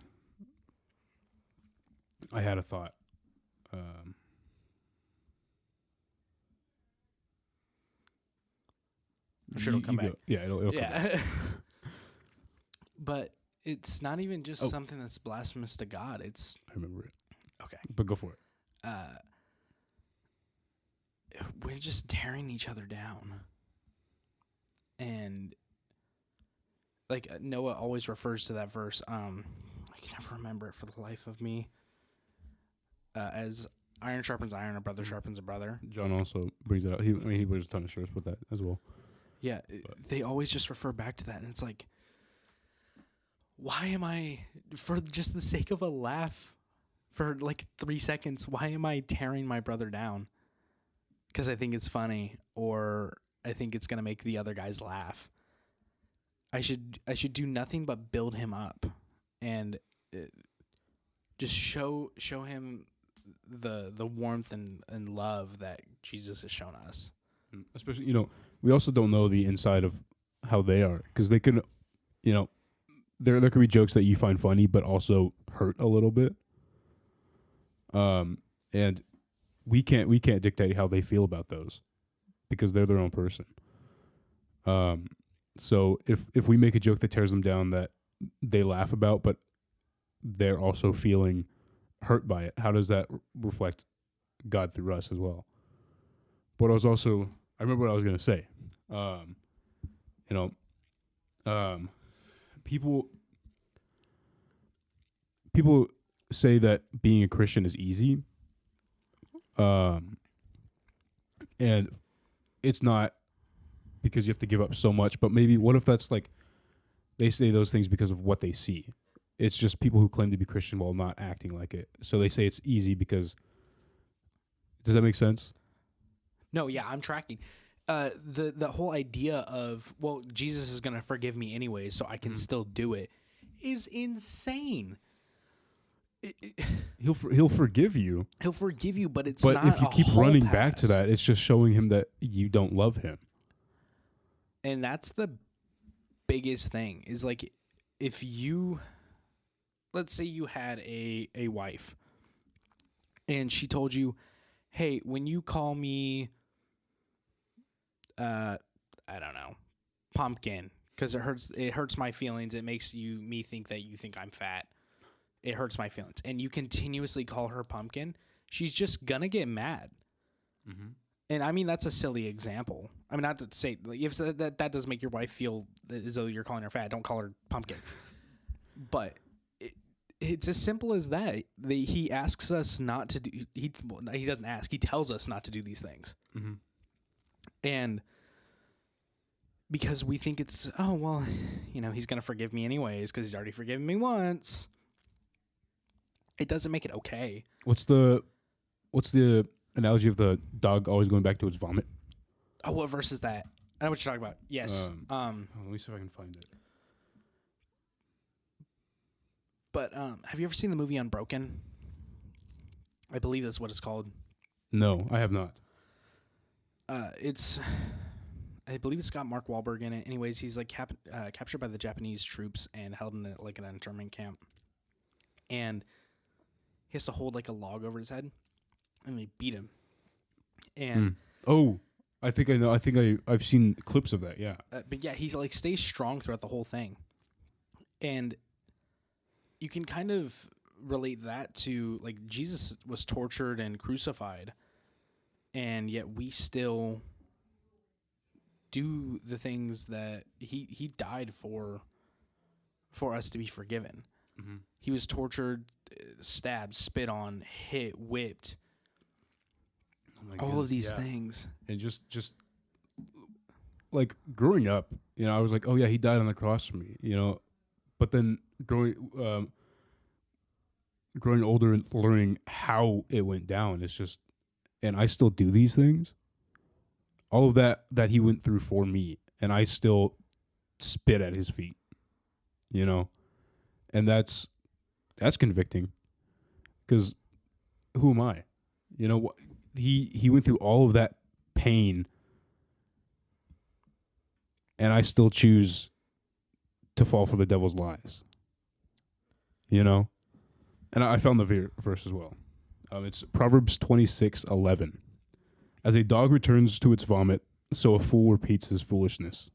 I had a thought. I'm sure it'll come back. Yeah, it'll come back. But it's not even just something that's blasphemous to God. It's I remember it. Okay. But go for it. We're just tearing each other down. And like Noah always refers to that verse. I can never remember it for the life of me. As iron sharpens iron, a brother sharpens a brother. John also brings it up. He wears a ton of shirts with that as well. Yeah, they always just refer back to that, and it's like, why am I, for just the sake of a laugh, for like 3 seconds, why am I tearing my brother down? Because I think it's funny, or I think it's gonna make the other guys laugh. I should do nothing but build him up, and just show him the warmth and love that Jesus has shown us. Especially, you know, we also don't know the inside of how they are, because they can, you know, there could be jokes that you find funny but also hurt a little bit. And we can't dictate how they feel about those, because they're their own person. So if we make a joke that tears them down that they laugh about, but they're also feeling hurt by it, how does that reflect God through us as well? But I remember what I was gonna say. You know, people say that being a Christian is easy. And it's not, because you have to give up so much, but maybe what if that's like, they say those things because of what they see. It's just people who claim to be Christian while not acting like it. So they say it's easy because, does that make sense? No, yeah, I'm tracking. The whole idea of, well, Jesus is going to forgive me anyway, so I can still do it, is insane. He'll forgive you. He'll forgive you, but it's but not if you a keep hall running pass. back to that, it's just showing him that you don't love him. And that's the biggest thing, is like, if you, let's say you had a wife and she told you, hey, when you call me, I don't know, pumpkin, because it hurts my feelings. It makes me think that you think I'm fat. It hurts my feelings. And you continuously call her pumpkin, she's just gonna get mad. Mm-hmm. And I mean, that's a silly example. I mean, not to say, like, if that does make your wife feel as though you're calling her fat, don't call her pumpkin. But it's as simple as that. He asks us not to do. He doesn't ask. He tells us not to do these things. Mm-hmm. And because we think it's, oh well, he's gonna forgive me anyways because he's already forgiven me once. It doesn't make it okay. What's the analogy of the dog always going back to its vomit? Oh, what verse is that? I know what you're talking about. Yes. Let me see if I can find it. But have you ever seen the movie Unbroken? I believe that's what it's called. No, I have not. I believe it's got Mark Wahlberg in it. Anyways, he's like captured by the Japanese troops and held in an internment camp. And he has to hold like a log over his head, and they beat him. And I think I know. I think I've seen clips of that. Yeah. But yeah, he like stays strong throughout the whole thing, and you can kind of relate that to, like, Jesus was tortured and crucified, and yet we still do the things that he died for us to be forgiven. Mm-hmm. He was tortured, stabbed, spit on, hit, whipped. All of these things. And just like growing up, I was like, oh yeah, he died on the cross for me, But then growing older and learning how it went down, it's just, and I still do these things. All of that he went through for me, and I still spit at his feet, and that's convicting, because who am I? He went through all of that pain, and I still choose to fall for the devil's lies. And I found the verse as well. It's Proverbs 26:11. As a dog returns to its vomit, so a fool repeats his foolishness.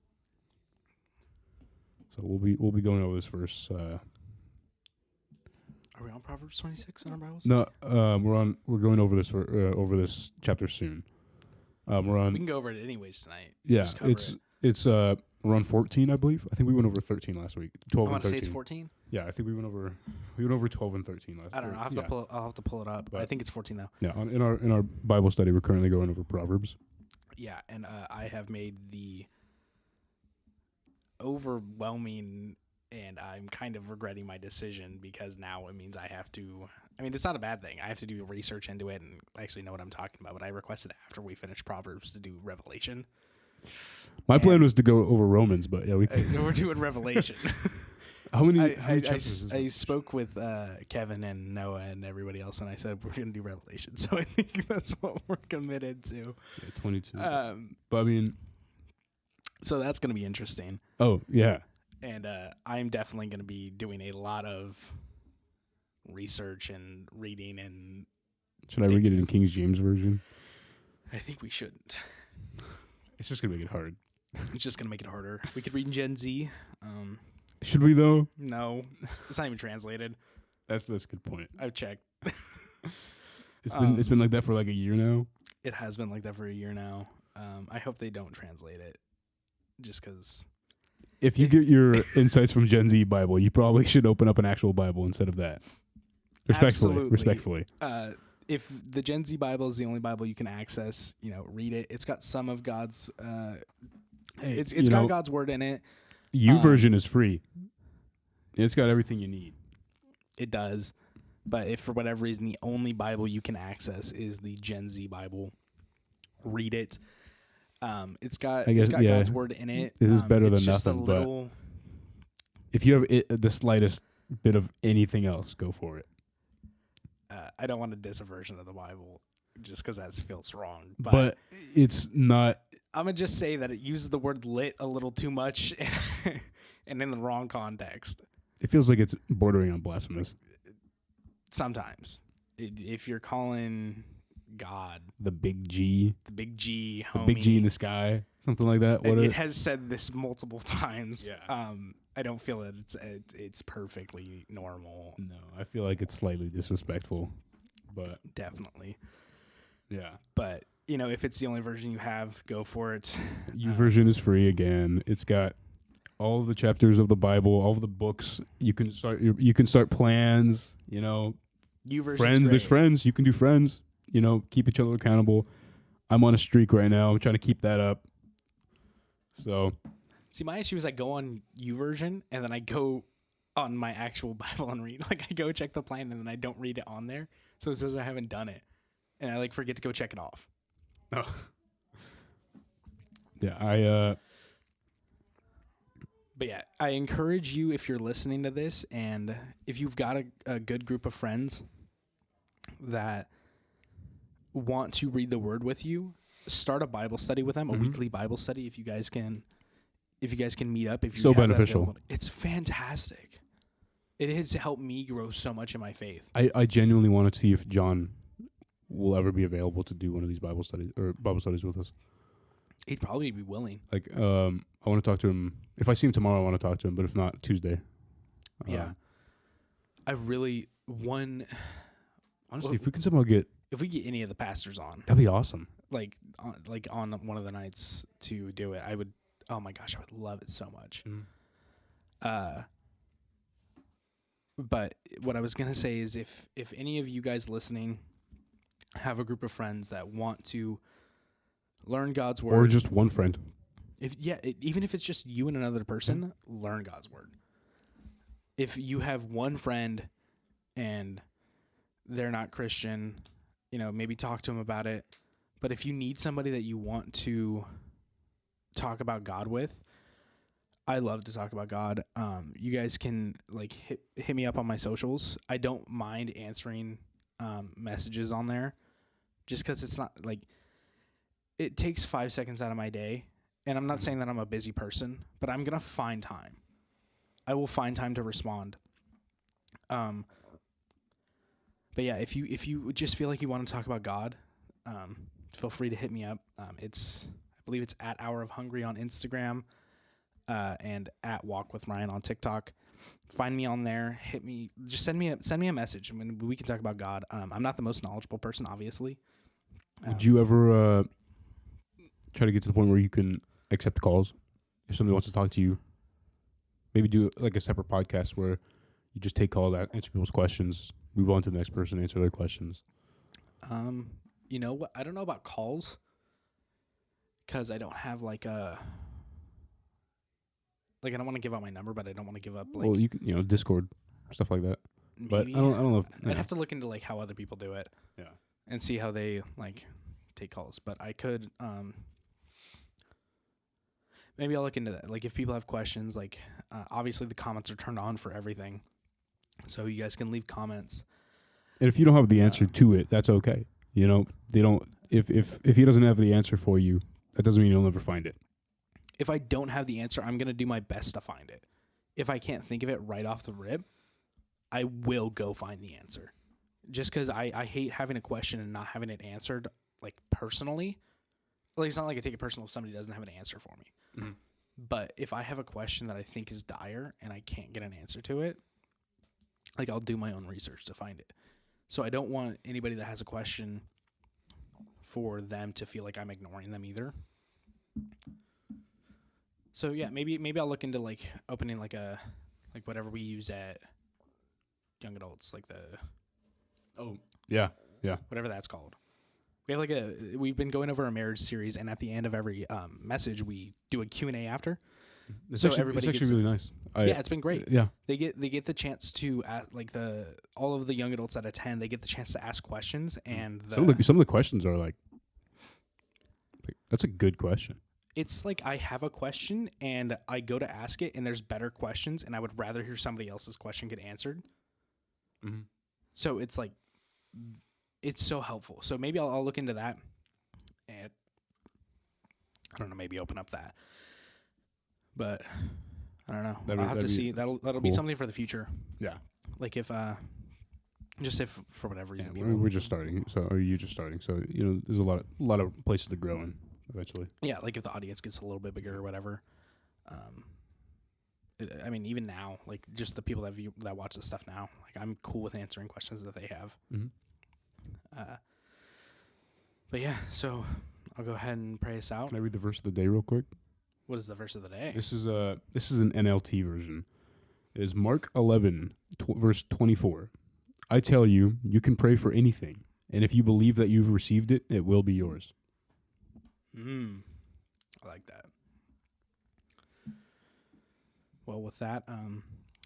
So we'll be going over this verse. Are we on Proverbs 26 in our Bibles? No, we're going over this chapter soon. We can go over it anyways tonight. Yeah, it's we're on 14, I believe. I think we went over 13 last week. 12 I and 13. want to say it's 14. Yeah, I think we went over 12 and 13 last week. I don't know. I'll have to pull it up. But I think it's 14 though. Yeah, in our Bible study, we're currently going over Proverbs. Yeah, and I have made the overwhelming, and I'm kind of regretting my decision, because now it means I have to. I mean, it's not a bad thing. I have to do research into it and actually know what I'm talking about. But I requested after we finish Proverbs to do Revelation. My plan was to go over Romans, but yeah, we're doing Revelation. How many I spoke with Kevin and Noah and everybody else, and I said we're going to do Revelation. So I think that's what we're committed to. Yeah, 22. But I mean, So that's going to be interesting. Oh, yeah. And I'm definitely going to be doing a lot of research and reading, and Should I read it in King James Version? I think we shouldn't. It's just going to make it hard. It's just going to make it harder. We could read in Gen Z. Should we, though? No, it's not even translated. That's a good point. I've checked. It's been like that for like a year now. It has been like that for a year now. I hope they don't translate it, just because. If you get your insights from Gen Z Bible, you probably should open up an actual Bible instead of that. Respectfully. If the Gen Z Bible is the only Bible you can access, read it. It's got some of God's. It's got God's word in it. YouVersion is free. It's got everything you need. It does, but if for whatever reason the only Bible you can access is the Gen Z Bible, read it. It's got God's word in it. This is better than nothing. But if you have the slightest bit of anything else, go for it. I don't want to diss a version of the Bible just because that feels wrong. But it's not. I'm gonna just say that it uses the word "lit" a little too much, and in the wrong context. It feels like it's bordering on blasphemous. Sometimes, if you're calling God the big G, homie, the big G in the sky, something like that. It has said this multiple times. Yeah. I don't feel that it's perfectly normal. No, I feel like it's slightly disrespectful, but definitely. Yeah. But if it's the only version you have, go for it. YouVersion is free again. It's got all of the chapters of the Bible, all of the books. You can start plans. YouVersion's friends. great. There's friends. You can do friends. Keep each other accountable. I'm on a streak right now. I'm trying to keep that up. So, see, my issue is I go on YouVersion and then I go on my actual Bible and read. Like I go check the plan and then I don't read it on there, so it says I haven't done it, and I forget to go check it off. Oh. Yeah, But yeah, I encourage you, if you're listening to this and if you've got a good group of friends that want to read the word with you, start a Bible study with them, a weekly Bible study. If you guys can meet up, if you so have beneficial, it's fantastic. It has helped me grow so much in my faith. I genuinely want to see if John will ever be available to do one of these Bible studies with us. He'd probably be willing. I want to talk to him. If I see him tomorrow, I want to talk to him. But if not, Tuesday. Yeah. I really honestly, if we can somehow get any of the pastors on, that'd be awesome. On one of the nights to do it, I would. Oh my gosh, I would love it so much. But what I was gonna say is, if any of you guys listening have a group of friends that want to learn God's word, or just one friend, even if it's just you and another person, learn God's word. If you have one friend and they're not Christian, maybe talk to them about it. But if you need somebody that you want to talk about God with, I love to talk about God. You guys can hit me up on my socials. I don't mind answering messages on there, just because it's not it takes 5 seconds out of my day. And I'm not saying that I'm a busy person, but I'm gonna find time. I will find time to respond. But yeah, if you just feel like you want to talk about God, feel free to hit me up. I believe it's at Hour of Hungry on Instagram, and at Walk with Ryan on TikTok. Find me on there. Hit me. Just send me a message. I mean, we can talk about God. I'm not the most knowledgeable person, obviously. Would you ever try to get to the point where you can accept calls if somebody wants to talk to you? Maybe do a separate podcast where you just take calls, answer people's questions, move on to the next person, answer their questions. You know what? I don't know about calls because I don't have I don't want to give out my number, but I don't want to give up well, you can, Discord, stuff like that. Maybe. But I don't know. I'd have to look into how other people do it. Yeah. And see how they take calls. But I could maybe I'll look into that. If people have questions, obviously the comments are turned on for everything, so you guys can leave comments. And if you don't have the answer to it, that's okay. They don't. If he doesn't have the answer for you, that doesn't mean you'll never find it. if I don't have the answer, I'm going to do my best to find it. If I can't think of it right off the rip, I will go find the answer. Just because I hate having a question and not having it answered, like, personally. Like, it's not like I take it personal if somebody doesn't have an answer for me. Mhm. But if I have a question that I think is dire and I can't get an answer to it, like, I'll do my own research to find it. So I don't want anybody that has a question for them to feel like I'm ignoring them either. So yeah, maybe I'll look into like opening like whatever we use at young adults, like the Yeah. whatever that's called. We have we've been going over a marriage series, and at the end of every message, we do a Q&A after. It's So actually, everybody it's actually gets really nice. Yeah, it's been great. Yeah. They get the chance to all of the young adults that attend. They get the chance to ask questions, and Some of the questions are like that's a good question. it's like I have a question and I go to ask it, and there's better questions, and I would rather hear somebody else's question get answered. Mm-hmm. So it's like it's so helpful. So maybe I'll look into that, and I don't know, maybe open up that. But I don't know. I'll have to see. That'll be cool. something for the future. Yeah. Like if for whatever reason We're just starting. So are you just starting? So there's a lot of places to grow in eventually. Yeah, like if the audience gets a little bit bigger or whatever. I mean, even now, like just the people that watch this stuff now, like I'm cool with answering questions that they have. Mm-hmm. But yeah, so I'll go ahead and pray us out. Can I read the verse of the day real quick? What is the verse of the day? This is an NLT version. It is Mark 11 verse 24. I tell you, you can pray for anything, and if you believe that you've received it, it will be yours. I like that. Well, with that,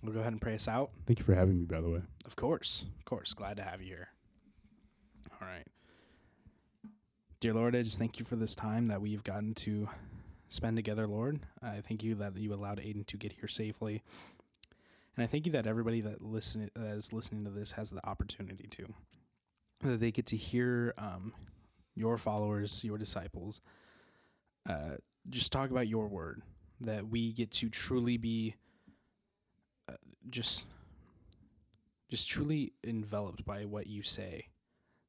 we'll go ahead and pray us out. Thank you for having me, by the way. Of course. Glad to have you here. All right. Dear Lord, I just thank you for this time that we've gotten to spend together, Lord. I thank you that you allowed Aidan to get here safely. And I thank you that everybody that is listening to this has the opportunity to. That they get to hear your followers, your disciples, just talk about your word. That we get to truly be just truly enveloped by what you say.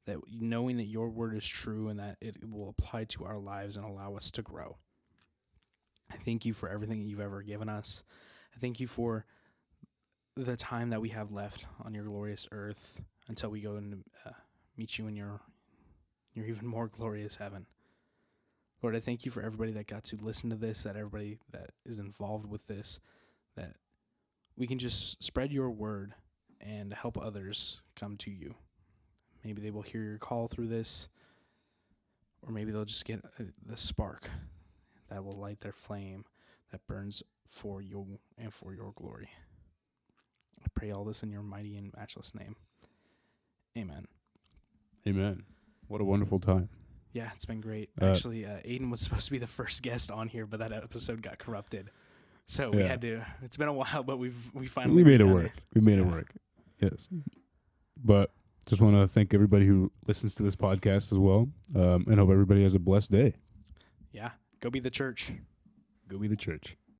That knowing that your word is true and that it will apply to our lives and allow us to grow. I thank you for everything that you've ever given us. I thank you for the time that we have left on your glorious earth until we go and meet you in your even more glorious heaven. Lord, I thank you for everybody that got to listen to this, that everybody that is involved with this, that we can just spread your word and help others come to you. Maybe they will hear your call through this, or maybe they'll just get the spark that will light their flame that burns for you and for your glory. I pray all this in your mighty and matchless name. Amen. Amen. What a wonderful time. Yeah, it's been great. Actually, Aidan was supposed to be the first guest on here, but that episode got corrupted. So we had to. It's been a while, but we finally made it work. We made it work. Yes. But just want to thank everybody who listens to this podcast as well, and hope everybody has a blessed day. Yeah. Go be the church. Go be the church.